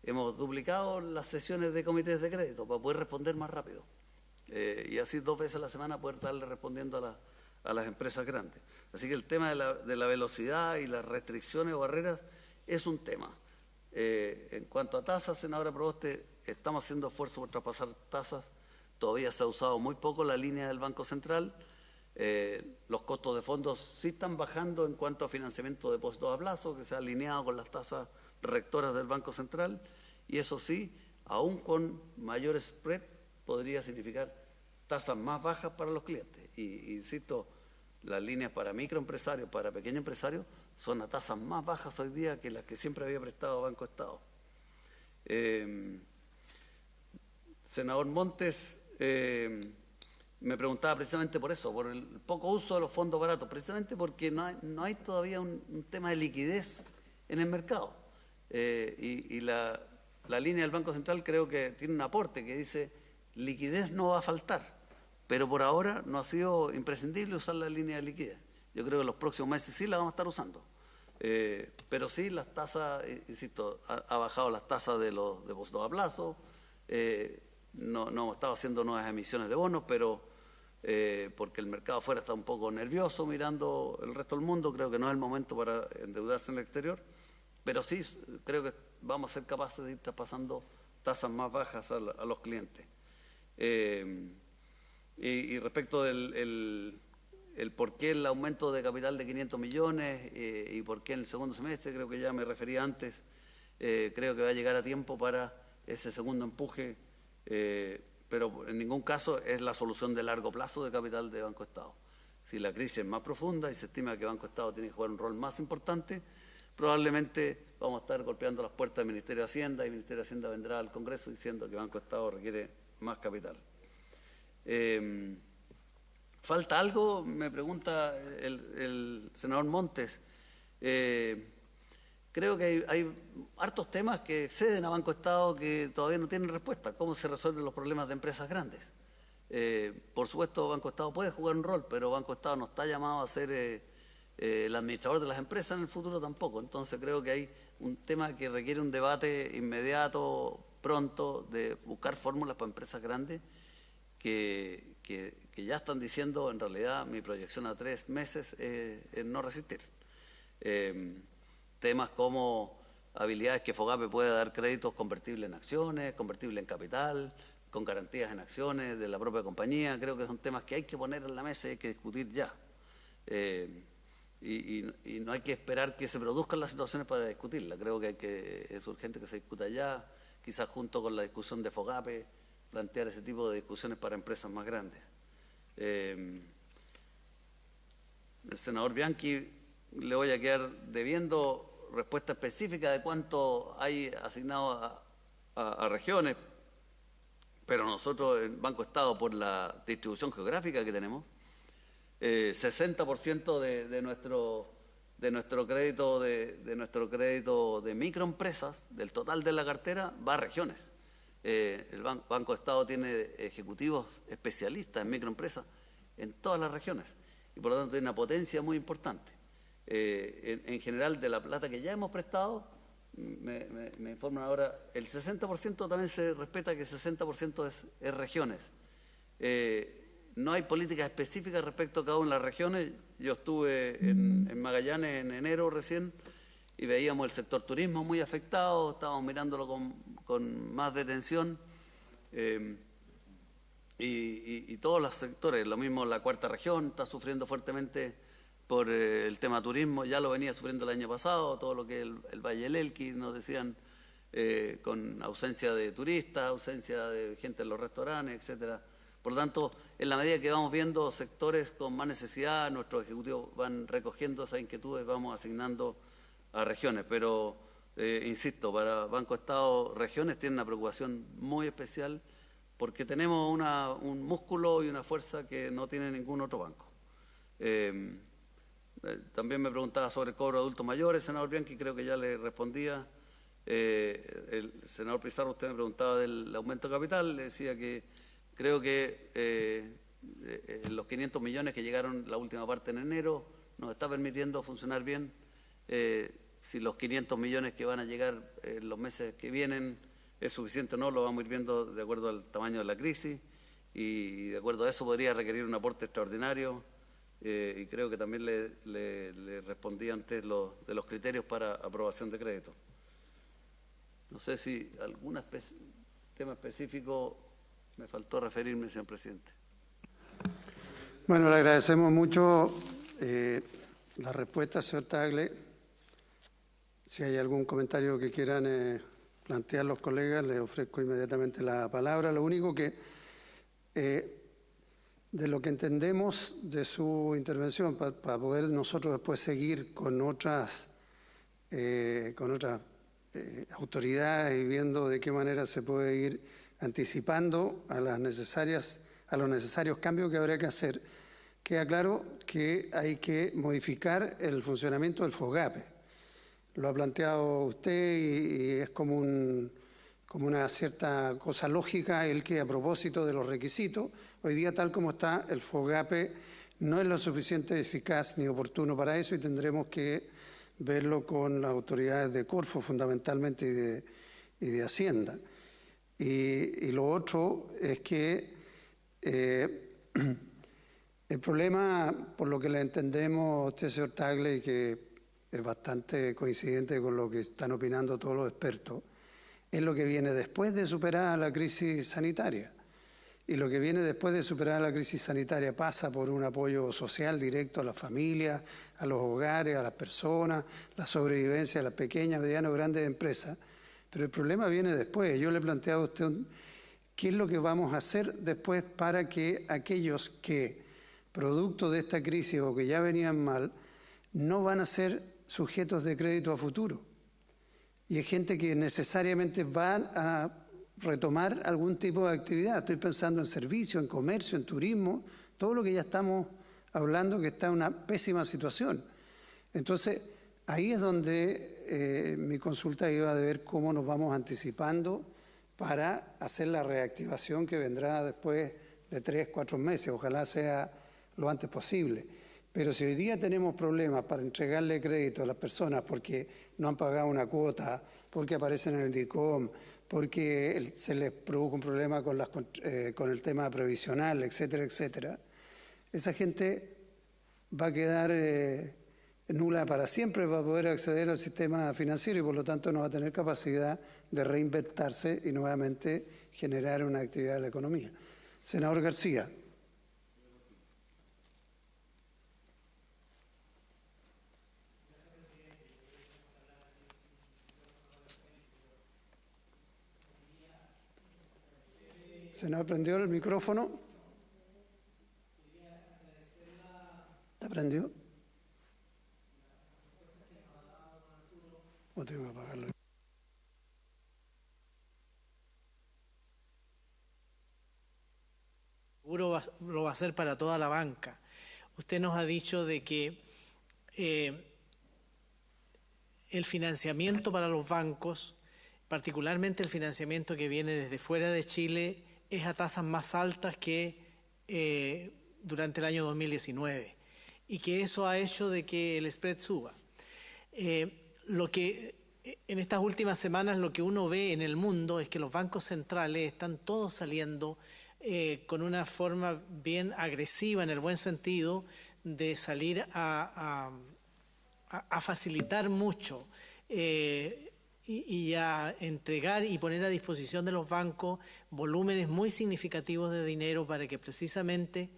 [SPEAKER 3] hemos duplicado las sesiones de comités de crédito para poder responder más rápido. Y así 2 veces a la semana poder estarle respondiendo a las empresas grandes. Así que el tema de la velocidad y las restricciones o barreras es un tema. En cuanto a tasas, senadora Proboste, estamos haciendo esfuerzos por traspasar tasas. Todavía se ha usado muy poco la línea del Banco Central. Los costos de fondos sí están bajando en cuanto a financiamiento de depósitos a plazo, que se ha alineado con las tasas rectoras del Banco Central. Y eso sí, aún con mayor spread, podría significar tasas más bajas para los clientes. Y insisto, las líneas para microempresarios, para pequeños empresarios, son a tasas más bajas hoy día que las que siempre había prestado Banco Estado. Senador Montes me preguntaba precisamente por eso, por el poco uso de los fondos baratos, precisamente porque no hay todavía un tema de liquidez en el mercado. Y la línea del Banco Central creo que tiene un aporte que dice liquidez no va a faltar, pero por ahora no ha sido imprescindible usar la línea de liquidez. Yo creo que en los próximos meses sí la vamos a estar usando. Pero sí las tasas, insisto, ha bajado las tasas de los depósitos a plazo, no hemos estado haciendo nuevas emisiones de bonos, pero porque el mercado afuera está un poco nervioso mirando el resto del mundo, creo que no es el momento para endeudarse en el exterior, pero sí creo que vamos a ser capaces de ir traspasando tasas más bajas a los clientes. Y respecto del por qué el aumento de capital de 500 millones y por qué en el segundo semestre, creo que ya me refería antes, creo que va a llegar a tiempo para ese segundo empuje, pero en ningún caso es la solución de largo plazo de capital de Banco Estado. Si la crisis es más profunda y se estima que Banco Estado tiene que jugar un rol más importante, probablemente vamos a estar golpeando las puertas del Ministerio de Hacienda y el Ministerio de Hacienda vendrá al Congreso diciendo que Banco Estado requiere más capital. ¿Falta algo? Me pregunta el senador Montes. Creo que hay hartos temas que exceden a Banco Estado que todavía no tienen respuesta. ¿Cómo se resuelven los problemas de empresas grandes? Por supuesto, Banco Estado puede jugar un rol, pero Banco Estado no está llamado a ser el administrador de las empresas en el futuro tampoco. Entonces creo que hay un tema que requiere un debate inmediato, pronto, de buscar fórmulas para empresas grandes que ya están diciendo, en realidad, mi proyección a 3 meses es no resistir. Temas como habilidades que FOGAPE puede dar créditos convertibles en acciones, convertibles en capital, con garantías en acciones de la propia compañía, creo que son temas que hay que poner en la mesa y hay que discutir ya. Y no hay que esperar que se produzcan las situaciones para discutirlas, creo que es urgente que se discuta ya, quizás junto con la discusión de FOGAPE, plantear ese tipo de discusiones para empresas más grandes. El senador Bianchi le voy a quedar debiendo respuesta específica de cuánto hay asignado a regiones, pero nosotros en Banco Estado, por la distribución geográfica que tenemos, 60% de nuestro de nuestro crédito de microempresas, del total de la cartera, va a regiones. El Banco de Estado tiene ejecutivos especialistas en microempresas en todas las regiones y por lo tanto tiene una potencia muy importante. En general, de la plata que ya hemos prestado, me informan ahora, el 60% también se respeta que el 60% es regiones. No hay políticas específicas respecto a cada una de las regiones. Yo estuve en Magallanes en enero recién y veíamos el sector turismo muy afectado, estábamos mirándolo con más detención y todos los sectores, lo mismo la cuarta región está sufriendo fuertemente por el tema turismo, ya lo venía sufriendo el año pasado, todo lo que es el Valle del Elqui, nos decían, con ausencia de turistas, ausencia de gente en los restaurantes, etcétera. Por lo tanto, en la medida que vamos viendo sectores con más necesidad, nuestros ejecutivos van recogiendo esas inquietudes, vamos asignando a regiones. Pero, insisto, para Banco Estado, regiones tienen una preocupación muy especial porque tenemos un músculo y una fuerza que no tiene ningún otro banco. También me preguntaba sobre el cobro de adultos mayores, senador Bianchi, creo que ya le respondía. El senador Pizarro, usted me preguntaba del aumento de capital, le decía que creo que los 500 millones que llegaron la última parte en enero nos está permitiendo funcionar bien. Si los 500 millones que van a llegar en los meses que vienen es suficiente o no, lo vamos a ir viendo de acuerdo al tamaño de la crisis y de acuerdo a eso podría requerir un aporte extraordinario. Y creo que también le respondí antes de los criterios para aprobación de crédito. No sé si algún tema específico me faltó referirme, señor presidente.
[SPEAKER 2] Bueno, le agradecemos mucho la respuesta, señor Tagle. Si hay algún comentario que quieran plantear los colegas, les ofrezco inmediatamente la palabra. Lo único que, de lo que entendemos de su intervención, para poder nosotros después seguir con otras autoridades y viendo de qué manera se puede ir anticipando a los necesarios cambios que habría que hacer, queda claro que hay que modificar el funcionamiento del FOGAPE. Lo ha planteado usted y es como una cierta cosa lógica el que a propósito de los requisitos, hoy día tal como está el FOGAPE no es lo suficiente eficaz ni oportuno para eso y tendremos que verlo con las autoridades de Corfo fundamentalmente y de Hacienda. Y lo otro es que el problema, por lo que le entendemos usted, señor Tagle, y que es bastante coincidente con lo que están opinando todos los expertos, es lo que viene después de superar la crisis sanitaria. Y lo que viene después de superar la crisis sanitaria pasa por un apoyo social directo a las familias, a los hogares, a las personas, la sobrevivencia de las pequeñas, medianas o grandes empresas. Pero el problema viene después. Yo le he planteado a usted qué es lo que vamos a hacer después para que aquellos que, producto de esta crisis o que ya venían mal, no van a ser sujetos de crédito a futuro. Y hay gente que necesariamente van a retomar algún tipo de actividad. Estoy pensando en servicio, en comercio, en turismo, todo lo que ya estamos hablando que está en una pésima situación. Entonces, ahí es donde mi consulta iba de ver cómo nos vamos anticipando para hacer la reactivación que vendrá después de 3, 4 meses. Ojalá sea lo antes posible. Pero si hoy día tenemos problemas para entregarle crédito a las personas porque no han pagado una cuota, porque aparecen en el DICOM, porque se les produjo un problema con el tema previsional, etcétera, etcétera, esa gente va a quedar nula para siempre para poder acceder al sistema financiero y por lo tanto no va a tener capacidad de reinvertirse y nuevamente generar una actividad en la economía. Senador García. Senador, ¿prendió el micrófono? ¿Está prendido? ¿O tengo que apagarlo?
[SPEAKER 4] Seguro lo va a hacer para toda la banca. Usted nos ha dicho de que el financiamiento para los bancos, particularmente el financiamiento que viene desde fuera de Chile, es a tasas más altas que durante el año 2019 y que eso ha hecho de que el spread suba. Lo que en estas últimas semanas lo que uno ve en el mundo es que los bancos centrales están todos saliendo con una forma bien agresiva, en el buen sentido, de salir a facilitar mucho y a entregar y poner a disposición de los bancos volúmenes muy significativos de dinero para que precisamente,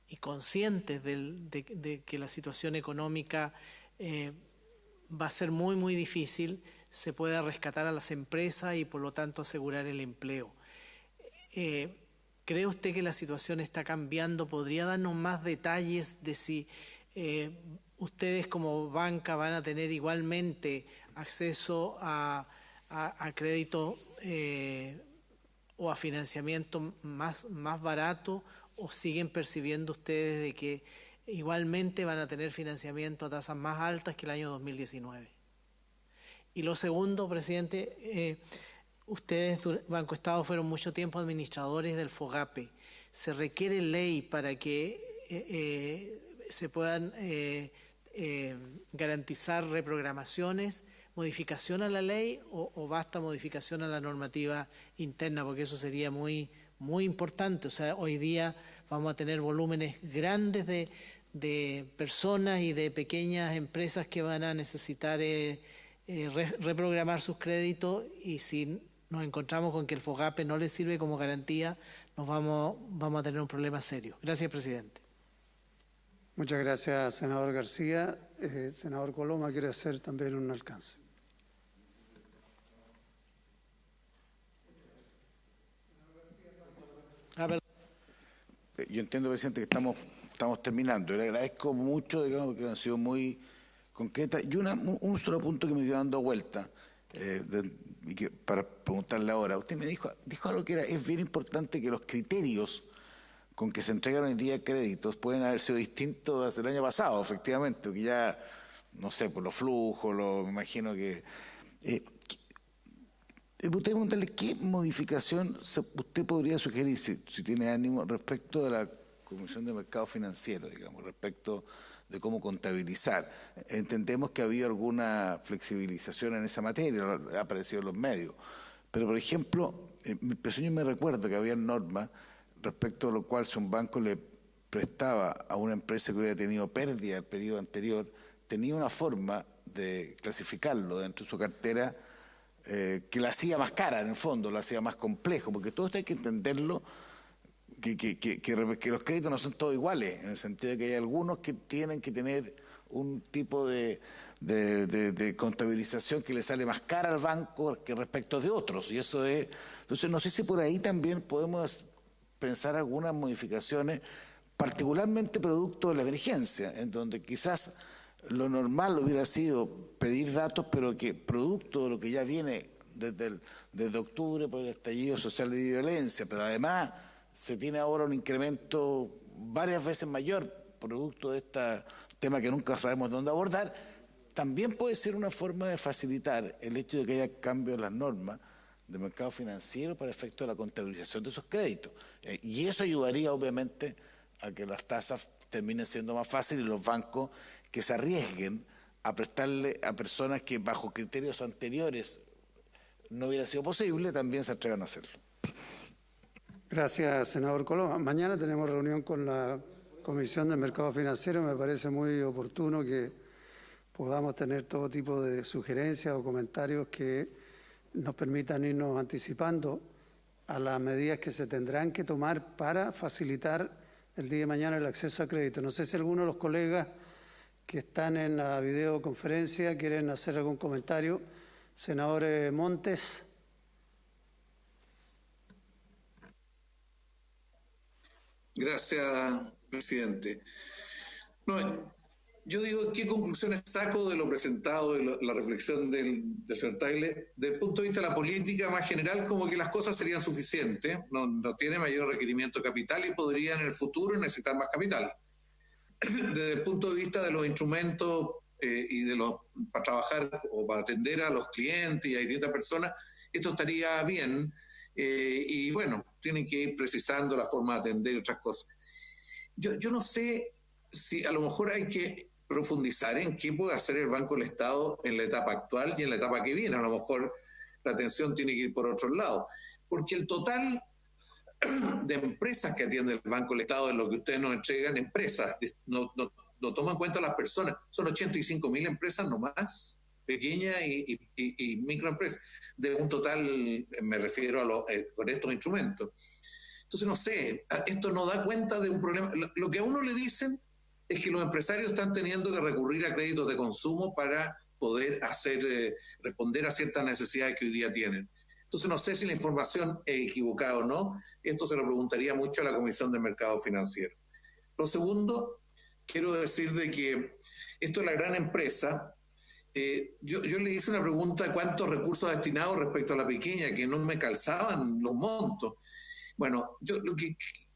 [SPEAKER 4] y conscientes de que la situación económica va a ser muy, muy difícil, se pueda rescatar a las empresas y por lo tanto asegurar el empleo. ¿Cree usted que la situación está cambiando? ¿Podría darnos más detalles de si ustedes como banca van a tener igualmente acceso a crédito o a financiamiento más barato, o siguen percibiendo ustedes de que igualmente van a tener financiamiento a tasas más altas que el año 2019? Y lo segundo, presidente, ustedes, Banco Estado, fueron mucho tiempo administradores del FOGAPE. ¿Se requiere ley para que se puedan garantizar reprogramaciones, modificación a la ley o basta modificación a la normativa interna? Porque eso sería muy, muy importante. O sea, hoy día vamos a tener volúmenes grandes de personas y de pequeñas empresas que van a necesitar reprogramar sus créditos, y si nos encontramos con que el FOGAPE no les sirve como garantía, vamos a tener un problema serio. Gracias, presidente.
[SPEAKER 2] Muchas gracias, senador García. Senador Coloma quiere hacer también un alcance.
[SPEAKER 5] Yo entiendo, presidente, que estamos terminando. Le agradezco mucho, digamos, que han sido muy concretas. Y un solo punto que me quedó dando vuelta, y que para preguntarle ahora. Usted me dijo algo que es bien importante, que los criterios con que se entregan hoy día créditos pueden haber sido distintos desde el año pasado, efectivamente, porque ya, no sé, por los flujos, me imagino que... usted preguntarle qué modificación usted podría sugerir, si tiene ánimo, respecto de la Comisión de Mercado Financiero, digamos, respecto de cómo contabilizar. Entendemos que ha habido alguna flexibilización en esa materia, ha aparecido en los medios, pero por ejemplo, mi impresión, yo me recuerdo que había normas respecto a lo cual, si un banco le prestaba a una empresa que hubiera tenido pérdida el periodo anterior, tenía una forma de clasificarlo dentro de su cartera que la hacía más cara, en el fondo, la hacía más complejo, porque todo esto hay que entenderlo, que los créditos no son todos iguales, en el sentido de que hay algunos que tienen que tener un tipo de contabilización que le sale más cara al banco que respecto de otros, y eso es... Entonces, no sé si por ahí también podemos pensar algunas modificaciones, particularmente producto de la emergencia, en donde quizás lo normal hubiera sido pedir datos, pero que producto de lo que ya viene desde octubre por el estallido social y de violencia, pero además se tiene ahora un incremento varias veces mayor, producto de este tema que nunca sabemos dónde abordar, también puede ser una forma de facilitar el hecho de que haya cambios en las normas de mercado financiero para efecto de la contabilización de esos créditos. Y eso ayudaría, obviamente, a que las tasas terminen siendo más fáciles y los bancos que se arriesguen a prestarle a personas que bajo criterios anteriores no hubiera sido posible, también se atrevan a hacerlo.
[SPEAKER 2] Gracias, senador Coloma. Mañana tenemos reunión con la Comisión de Mercado Financiero. Me parece muy oportuno que podamos tener todo tipo de sugerencias o comentarios que nos permitan irnos anticipando a las medidas que se tendrán que tomar para facilitar el día de mañana el acceso a crédito. No sé si alguno de los colegas que están en la videoconferencia quieren hacer algún comentario. Senador Montes.
[SPEAKER 8] Gracias, presidente. No, yo digo, ¿qué conclusiones saco de lo presentado, de la reflexión del señor Tagle? Desde el punto de vista de la política más general, como que las cosas serían suficientes, no tiene mayor requerimiento de capital y podría en el futuro necesitar más capital. Desde el punto de vista de los instrumentos y para trabajar o para atender a los clientes y a distintas personas, esto estaría bien. Y bueno, tienen que ir precisando la forma de atender y otras cosas. Yo no sé si a lo mejor hay que profundizar en qué puede hacer el Banco del Estado en la etapa actual y en la etapa que viene. A lo mejor la atención tiene que ir por otro lado, porque el total de empresas que atiende el Banco del Estado es lo que ustedes nos entregan, empresas, no toman en cuenta las personas, son 85.000 empresas nomás, pequeñas y microempresas, de un total, me refiero con estos instrumentos. Entonces, no sé, esto no da cuenta de un problema. Lo que a uno le dicen es que los empresarios están teniendo que recurrir a créditos de consumo para poder responder a ciertas necesidades que hoy día tienen. Entonces, no sé si la información es equivocada o no. Esto se lo preguntaría mucho a la Comisión de Mercado Financiero. Lo segundo, quiero decir de que esto es la gran empresa. Yo le hice una pregunta de cuántos recursos destinados respecto a la pequeña, que no me calzaban los montos. Bueno,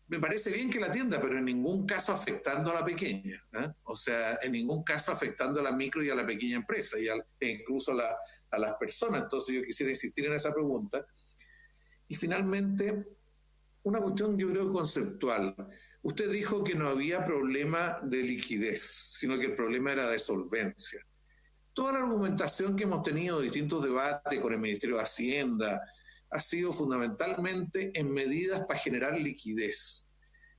[SPEAKER 8] me parece bien que la atienda, pero en ningún caso afectando a la pequeña, ¿eh? O sea, en ningún caso afectando a la micro y a la pequeña empresa, e incluso a las personas. Entonces yo quisiera insistir en esa pregunta. Y finalmente, una cuestión yo creo conceptual. Usted dijo que no había problema de liquidez, sino que el problema era de solvencia. Toda la argumentación que hemos tenido, distintos debates con el Ministerio de Hacienda, ha sido fundamentalmente en medidas para generar liquidez,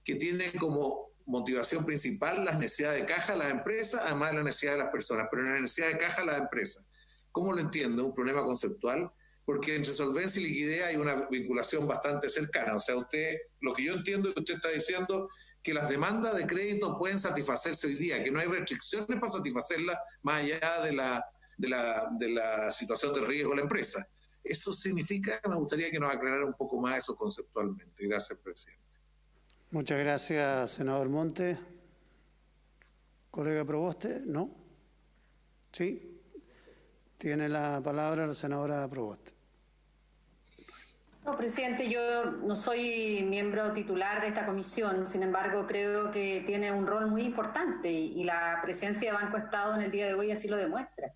[SPEAKER 8] que tiene como motivación principal las necesidades de caja de las empresas, además de la necesidad de las personas, pero en la necesidad de caja de las empresas. ¿Cómo lo entiendo? Un problema conceptual, porque entre solvencia y liquidez hay una vinculación bastante cercana. O sea, lo que yo entiendo es que usted está diciendo que las demandas de crédito pueden satisfacerse hoy día, que no hay restricciones para satisfacerlas más allá de la situación de riesgo de la empresa. Eso significa, me gustaría que nos aclarara un poco más eso conceptualmente. Gracias, presidente.
[SPEAKER 2] Muchas gracias, senador Montes. ¿Colega Proboste? ¿No? ¿Sí? Tiene la palabra la senadora Proboste.
[SPEAKER 7] No, presidente, yo no soy miembro titular de esta comisión, sin embargo creo que tiene un rol muy importante y la presencia de Banco Estado en el día de hoy así lo demuestra.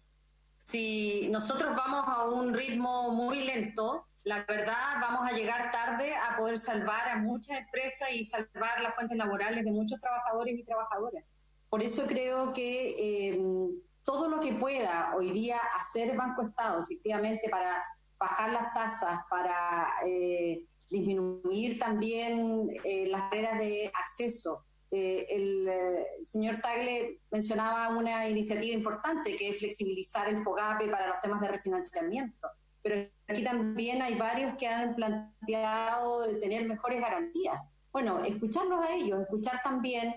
[SPEAKER 7] Si nosotros vamos a un ritmo muy lento, la verdad vamos a llegar tarde a poder salvar a muchas empresas y salvar las fuentes laborales de muchos trabajadores y trabajadoras. Por eso creo que todo lo que pueda hoy día hacer Banco Estado, efectivamente, para bajar las tasas, para disminuir también las barreras de acceso. El señor Tagle mencionaba una iniciativa importante que es flexibilizar el FOGAPE para los temas de refinanciamiento, pero aquí también hay varios que han planteado de tener mejores garantías. Bueno, escucharlos a ellos, escuchar también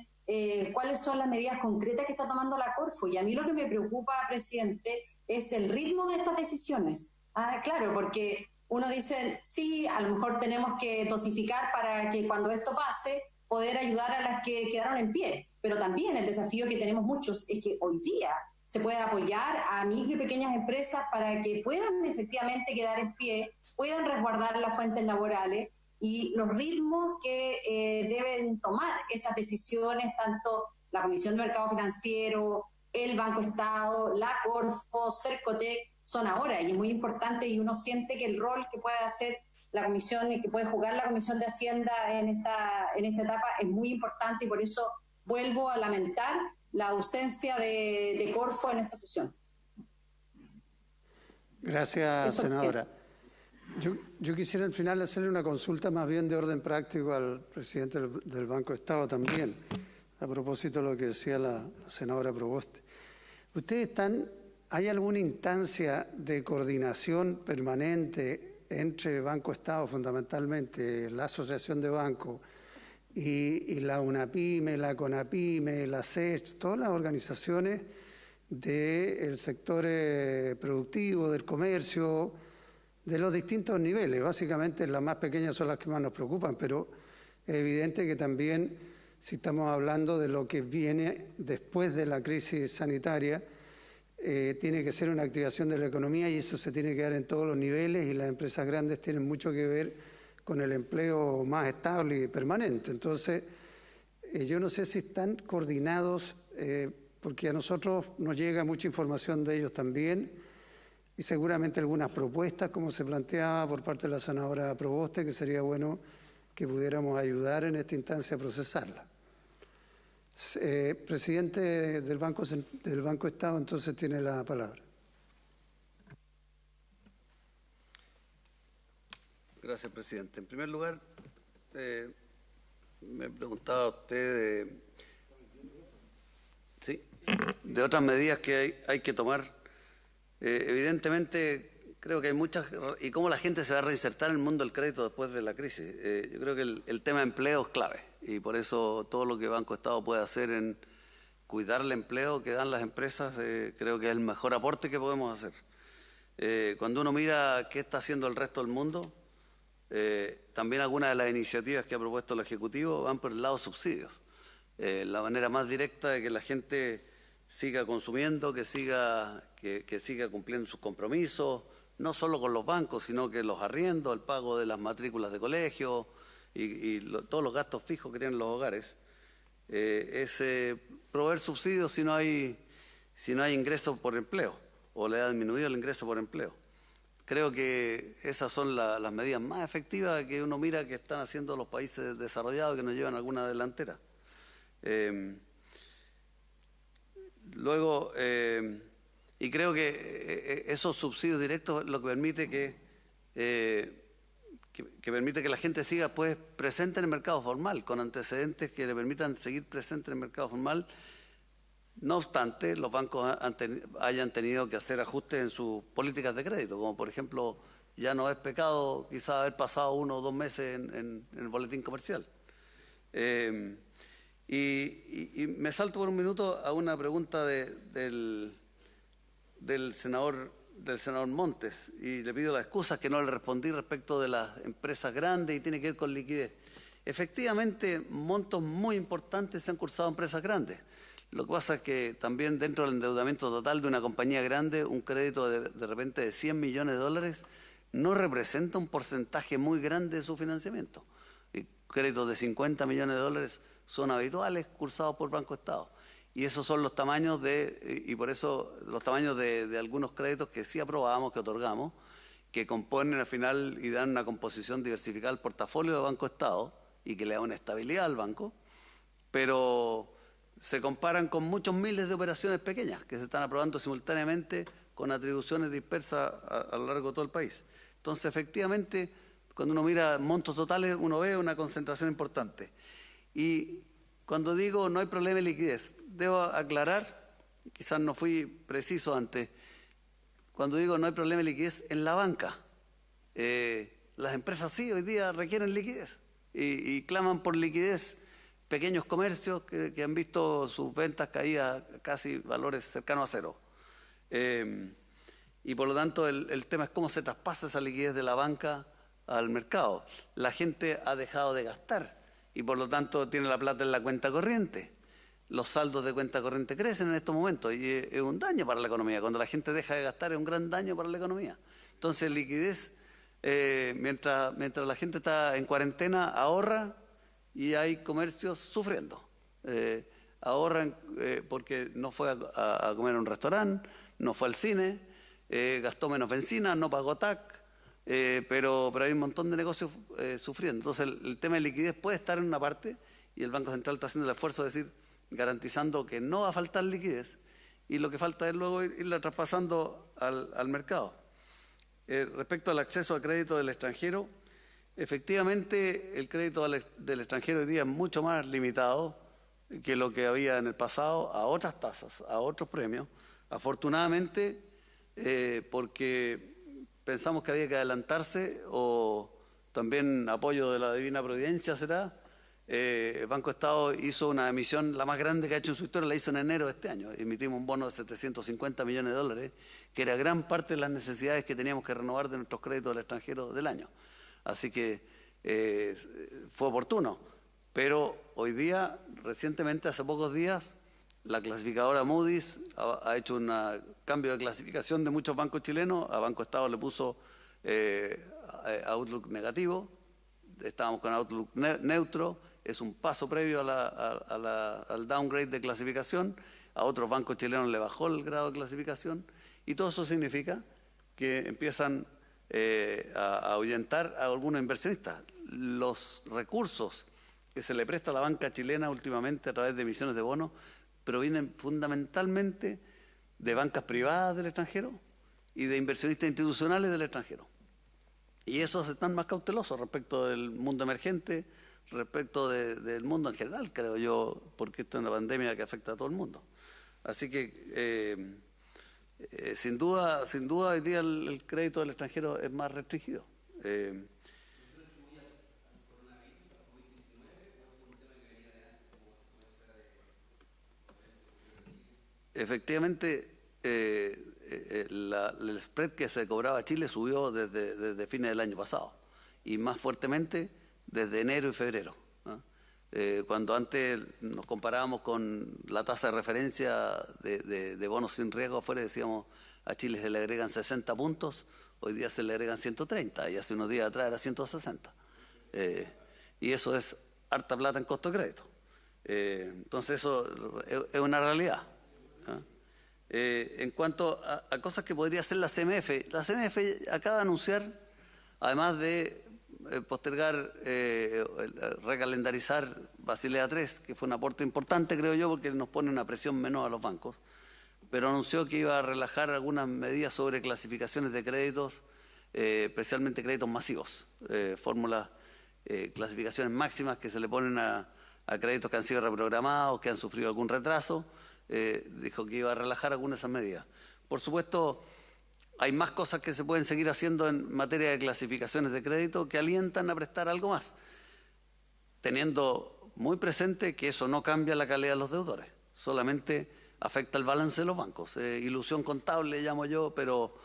[SPEAKER 7] cuáles son las medidas concretas que está tomando la Corfo. Y a mí lo que me preocupa, presidente, es el ritmo de estas decisiones. Claro, porque uno dice, sí, a lo mejor tenemos que dosificar para que cuando esto pase poder ayudar a las que quedaron en pie, pero también el desafío que tenemos muchos es que hoy día se puede apoyar a micro y pequeñas empresas para que puedan efectivamente quedar en pie, puedan resguardar las fuentes laborales y los ritmos que deben tomar esas decisiones, tanto la Comisión de Mercado Financiero, el Banco Estado, la Corfo, Cercotec, son ahora, y es muy importante, y uno siente que el rol que puede hacer la Comisión y que puede jugar la Comisión de Hacienda en esta etapa es muy importante, y por eso vuelvo a lamentar la ausencia de Corfo en esta sesión.
[SPEAKER 2] Gracias, senadora. Yo quisiera al final hacerle una consulta más bien de orden práctico al presidente del Banco de Estado también, a propósito de lo que decía la senadora Proboste. ¿Hay alguna instancia de coordinación permanente entre Banco Estado, fundamentalmente la Asociación de Bancos, y la UNAPYME, la CONAPYME, la SECH, todas las organizaciones del sector productivo, del comercio, de los distintos niveles? Básicamente las más pequeñas son las que más nos preocupan, pero es evidente que también, si estamos hablando de lo que viene después de la crisis sanitaria, tiene que ser una activación de la economía, y eso se tiene que dar en todos los niveles, y las empresas grandes tienen mucho que ver con el empleo más estable y permanente. Entonces, yo no sé si están coordinados porque a nosotros nos llega mucha información de ellos también y seguramente algunas propuestas, como se planteaba por parte de la senadora Proboste, que sería bueno que pudiéramos ayudar en esta instancia a procesarla. Presidente del Banco Estado, entonces tiene la palabra.
[SPEAKER 3] Gracias, presidente. En primer lugar, me preguntaba usted de otras medidas que hay que tomar. Evidentemente, creo que hay muchas, y cómo la gente se va a reinsertar en el mundo del crédito después de la crisis. Yo creo que el tema de empleo es clave, y por eso todo lo que Banco Estado puede hacer en cuidar el empleo que dan las empresas, creo que es el mejor aporte que podemos hacer. Cuando uno mira qué está haciendo el resto del mundo, también algunas de las iniciativas que ha propuesto el Ejecutivo van por el lado de subsidios. La manera más directa de que la gente siga consumiendo, que siga cumpliendo sus compromisos, no solo con los bancos, sino que los arriendos, el pago de las matrículas de colegio y todos los gastos fijos que tienen los hogares, es proveer subsidios si no hay ingresos por empleo o le ha disminuido el ingreso por empleo. Creo que esas son las medidas más efectivas que uno mira que están haciendo los países desarrollados, que nos llevan alguna delantera. Luego, y creo que esos subsidios directos lo que permite que permite que la gente siga pues presente en el mercado formal, con antecedentes que le permitan seguir presente en el mercado formal. No obstante, los bancos hayan tenido que hacer ajustes en sus políticas de crédito, como por ejemplo, ya no es pecado quizás haber pasado 1 o 2 meses en el boletín comercial. Y me salto por un minuto a una pregunta del senador Montes, y le pido las excusas que no le respondí respecto de las empresas grandes y tiene que ver con liquidez. Efectivamente, montos muy importantes se han cursado en empresas grandes. Lo que pasa es que también dentro del endeudamiento total de una compañía grande, un crédito de repente de 100 millones de dólares no representa un porcentaje muy grande de su financiamiento. Y créditos de 50 millones de dólares son habituales, cursados por Banco Estado. Y esos son los tamaños y por eso los tamaños de algunos créditos que sí aprobamos, que otorgamos, que componen al final y dan una composición diversificada al portafolio de Banco Estado y que le da una estabilidad al banco, pero se comparan con muchos miles de operaciones pequeñas que se están aprobando simultáneamente con atribuciones dispersas a lo largo de todo el país. Entonces, efectivamente, cuando uno mira montos totales, uno ve una concentración importante. Y cuando digo no hay problema de liquidez, debo aclarar, quizás no fui preciso antes, cuando digo no hay problema de liquidez en la banca. Las empresas sí hoy día requieren liquidez y claman por liquidez. Pequeños comercios que han visto sus ventas caídas a casi valores cercanos a cero. Y por lo tanto el tema es cómo se traspasa esa liquidez de la banca al mercado. La gente ha dejado de gastar y por lo tanto tiene la plata en la cuenta corriente. Los saldos de cuenta corriente crecen en estos momentos y es un daño para la economía. Cuando la gente deja de gastar es un gran daño para la economía. Entonces liquidez, mientras la gente está en cuarentena, ahorra. Y hay comercios sufriendo. Ahorran porque no fue a comer a un restaurante, no fue al cine, gastó menos benzina, no pagó TAC, pero hay un montón de negocios sufriendo. Entonces el tema de liquidez puede estar en una parte y el Banco Central está haciendo el esfuerzo de decir, garantizando que no va a faltar liquidez y lo que falta es luego irla traspasando al mercado. Respecto al acceso a crédito del extranjero, efectivamente, el crédito del extranjero hoy día es mucho más limitado que lo que había en el pasado a otras tasas, a otros premios. Afortunadamente, porque pensamos que había que adelantarse o también apoyo de la Divina Providencia será, el Banco Estado hizo una emisión, la más grande que ha hecho en su historia, la hizo en enero de este año. Emitimos un bono de 750 millones de dólares, que era gran parte de las necesidades que teníamos que renovar de nuestros créditos del extranjero del año. Así que fue oportuno, pero hoy día, recientemente, hace pocos días, la clasificadora Moody's ha hecho un cambio de clasificación de muchos bancos chilenos. A Banco Estado le puso Outlook negativo, estábamos con Outlook neutro, es un paso previo al downgrade de clasificación. a otros bancos chilenos le bajó el grado de clasificación, y todo eso significa que empiezan a ahuyentar a algunos inversionistas. Los recursos que se le presta a la banca chilena últimamente a través de emisiones de bonos provienen fundamentalmente de bancas privadas del extranjero y de inversionistas institucionales del extranjero. Y esos están más cautelosos respecto del mundo emergente, respecto del mundo en general, creo yo, porque esto es una pandemia que afecta a todo el mundo. Así que, sin duda, hoy día el crédito del extranjero es más restringido. Efectivamente, el spread que se cobraba a Chile subió desde fines del año pasado, y más fuertemente desde enero y febrero, ¿no? Cuando antes nos comparábamos con la tasa de referencia de bonos sin riesgo afuera, decíamos a Chile se le agregan 60 puntos, hoy día se le agregan 130, y hace unos días atrás era 160. Y eso es harta plata en costo de crédito. Entonces eso es una realidad, ¿no? En cuanto a cosas que podría hacer la CMF acaba de anunciar, además de postergar, recalendarizar Basilea III, que fue un aporte importante, creo yo, porque nos pone una presión menor a los bancos, pero anunció que iba a relajar algunas medidas sobre clasificaciones de créditos, especialmente créditos masivos, fórmulas, clasificaciones máximas que se le ponen a créditos que han sido reprogramados, que han sufrido algún retraso. Dijo que iba a relajar algunas de esas medidas. Por supuesto, hay más cosas que se pueden seguir haciendo en materia de clasificaciones de crédito que alientan a prestar algo más, teniendo muy presente que eso no cambia la calidad de los deudores, solamente afecta el balance de los bancos. Ilusión contable llamo yo, pero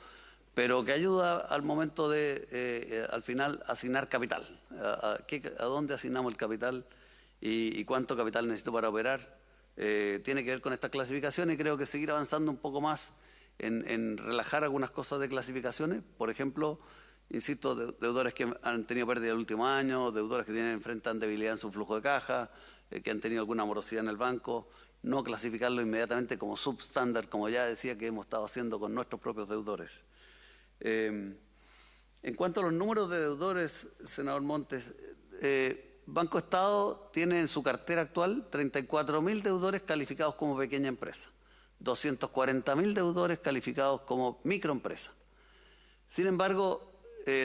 [SPEAKER 3] que ayuda al momento de, al final, asignar capital. ¿A dónde asignamos el capital y cuánto capital necesito para operar? Tiene que ver con esta clasificación, y creo que seguir avanzando un poco más en relajar algunas cosas de clasificaciones. Por ejemplo, insisto, deudores que han tenido pérdida el último año, deudores que enfrentan debilidad en su flujo de caja, que han tenido alguna morosidad en el banco, no clasificarlo inmediatamente como substandard, como ya decía que hemos estado haciendo con nuestros propios deudores. En cuanto a los números de deudores, senador Montes, Banco Estado tiene en su cartera actual 34.000 deudores calificados como pequeña empresa, 240.000 deudores calificados como microempresa. Sin embargo,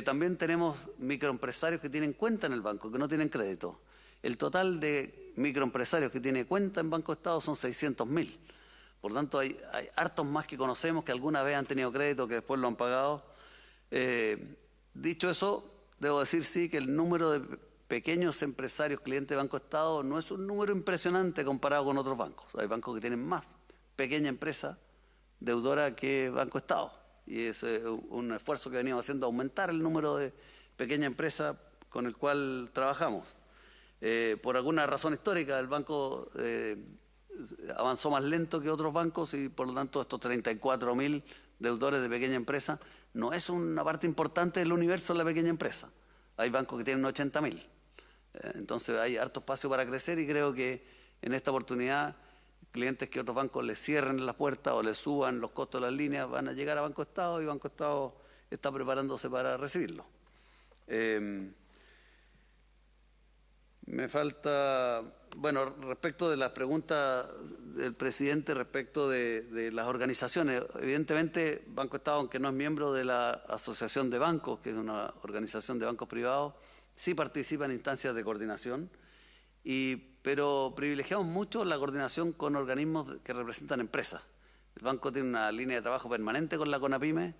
[SPEAKER 3] también tenemos microempresarios que tienen cuenta en el banco, que no tienen crédito. El total de microempresarios que tiene cuenta en Banco Estado son 600.000. Por lo tanto, hay hartos más que conocemos que alguna vez han tenido crédito, que después lo han pagado. Dicho eso, debo decir sí que el número de pequeños empresarios clientes de Banco Estado no es un número impresionante comparado con otros bancos. Hay bancos que tienen más pequeña empresa deudora que Banco Estado, y es un esfuerzo que venimos haciendo, aumentar el número de pequeña empresa con el cual trabajamos. Por alguna razón histórica, el banco avanzó más lento que otros bancos, y por lo tanto estos 34.000 deudores de pequeña empresa no es una parte importante del universo de la pequeña empresa. Hay bancos que tienen 80.000. Entonces hay harto espacio para crecer, y creo que en esta oportunidad clientes que otros bancos les cierren las puertas o les suban los costos de las líneas van a llegar a Banco Estado, y Banco Estado está preparándose para recibirlo. Me falta, bueno, respecto de las preguntas del presidente respecto de las organizaciones. Evidentemente, Banco Estado, aunque no es miembro de la Asociación de Bancos, que es una organización de bancos privados, sí participa en instancias de coordinación, pero privilegiamos mucho la coordinación con organismos que representan empresas. El banco tiene una línea de trabajo permanente con la CONAPYME,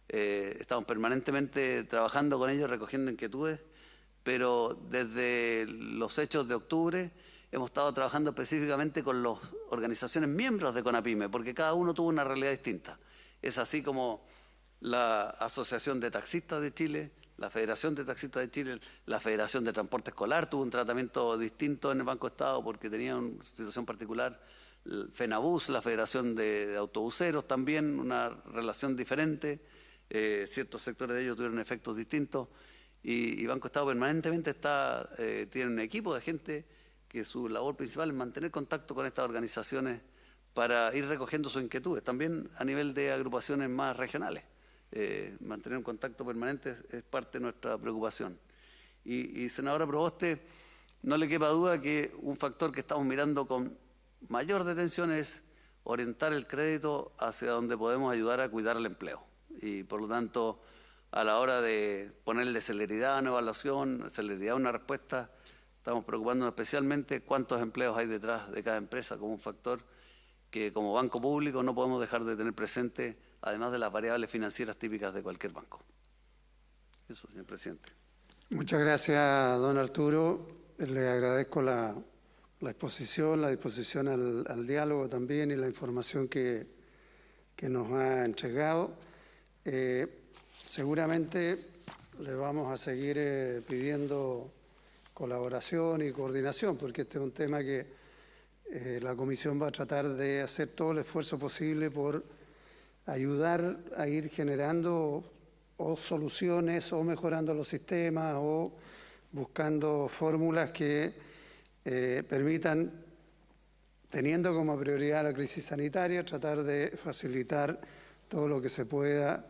[SPEAKER 3] estamos permanentemente trabajando con ellos, recogiendo inquietudes, pero desde los hechos de octubre hemos estado trabajando específicamente con las organizaciones miembros de CONAPYME, porque cada uno tuvo una realidad distinta. Es así como la Asociación de Taxistas de Chile, la Federación de Taxistas de Chile, la Federación de Transporte Escolar tuvo un tratamiento distinto en el Banco Estado porque tenía una situación particular. El FENABUS, la Federación de Autobuseros, también una relación diferente. Ciertos sectores de ellos tuvieron efectos distintos. Y Banco Estado permanentemente tiene un equipo de gente que su labor principal es mantener contacto con estas organizaciones para ir recogiendo sus inquietudes, también a nivel de agrupaciones más regionales. Mantener un contacto permanente es parte de nuestra preocupación. Y senadora Proboste, no le quepa duda que un factor que estamos mirando con mayor detención es orientar el crédito hacia donde podemos ayudar a cuidar el empleo. Y por lo tanto, a la hora de ponerle celeridad a una evaluación, celeridad a una respuesta, estamos preocupándonos especialmente cuántos empleos hay detrás de cada empresa como un factor que como banco público no podemos dejar de tener presente, además de las variables financieras típicas de cualquier banco. Eso, señor presidente.
[SPEAKER 2] Muchas gracias, don Arturo. Le agradezco la exposición, la disposición al diálogo también y la información que nos ha entregado. Seguramente le vamos a seguir pidiendo colaboración y coordinación, porque este es un tema que la Comisión va a tratar de hacer todo el esfuerzo posible por ayudar a ir generando o soluciones o mejorando los sistemas o buscando fórmulas que permitan, teniendo como prioridad la crisis sanitaria, tratar de facilitar todo lo que se pueda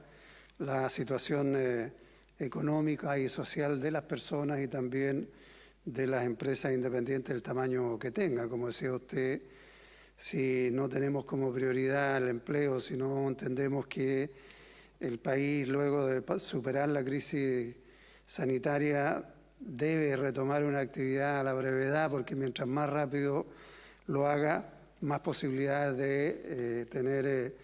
[SPEAKER 2] la situación económica y social de las personas y también de las empresas independientes del tamaño que tengan. Como decía usted, si no tenemos como prioridad el empleo, si no entendemos que el país, luego de superar la crisis sanitaria, debe retomar una actividad a la brevedad, porque mientras más rápido lo haga, más posibilidades de tener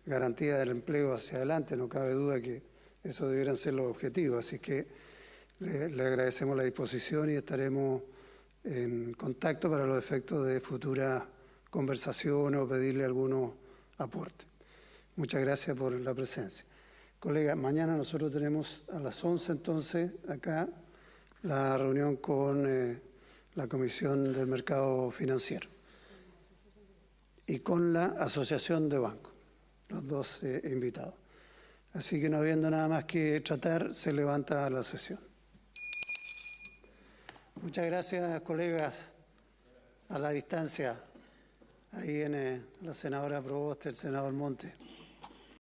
[SPEAKER 2] garantía del empleo hacia adelante. No cabe duda que eso debieran ser los objetivos. Así que le agradecemos la disposición y estaremos en contacto para los efectos de futuras conversaciones o pedirle algunos aportes. Muchas gracias por la presencia. Colega, mañana nosotros tenemos a las 11 entonces acá la reunión con la Comisión del Mercado Financiero y con la Asociación de Bancos, los dos invitados. Así que no habiendo nada más que tratar, se levanta la sesión. Muchas gracias, colegas, a la distancia. Ahí viene la senadora Proboste, el senador Monte.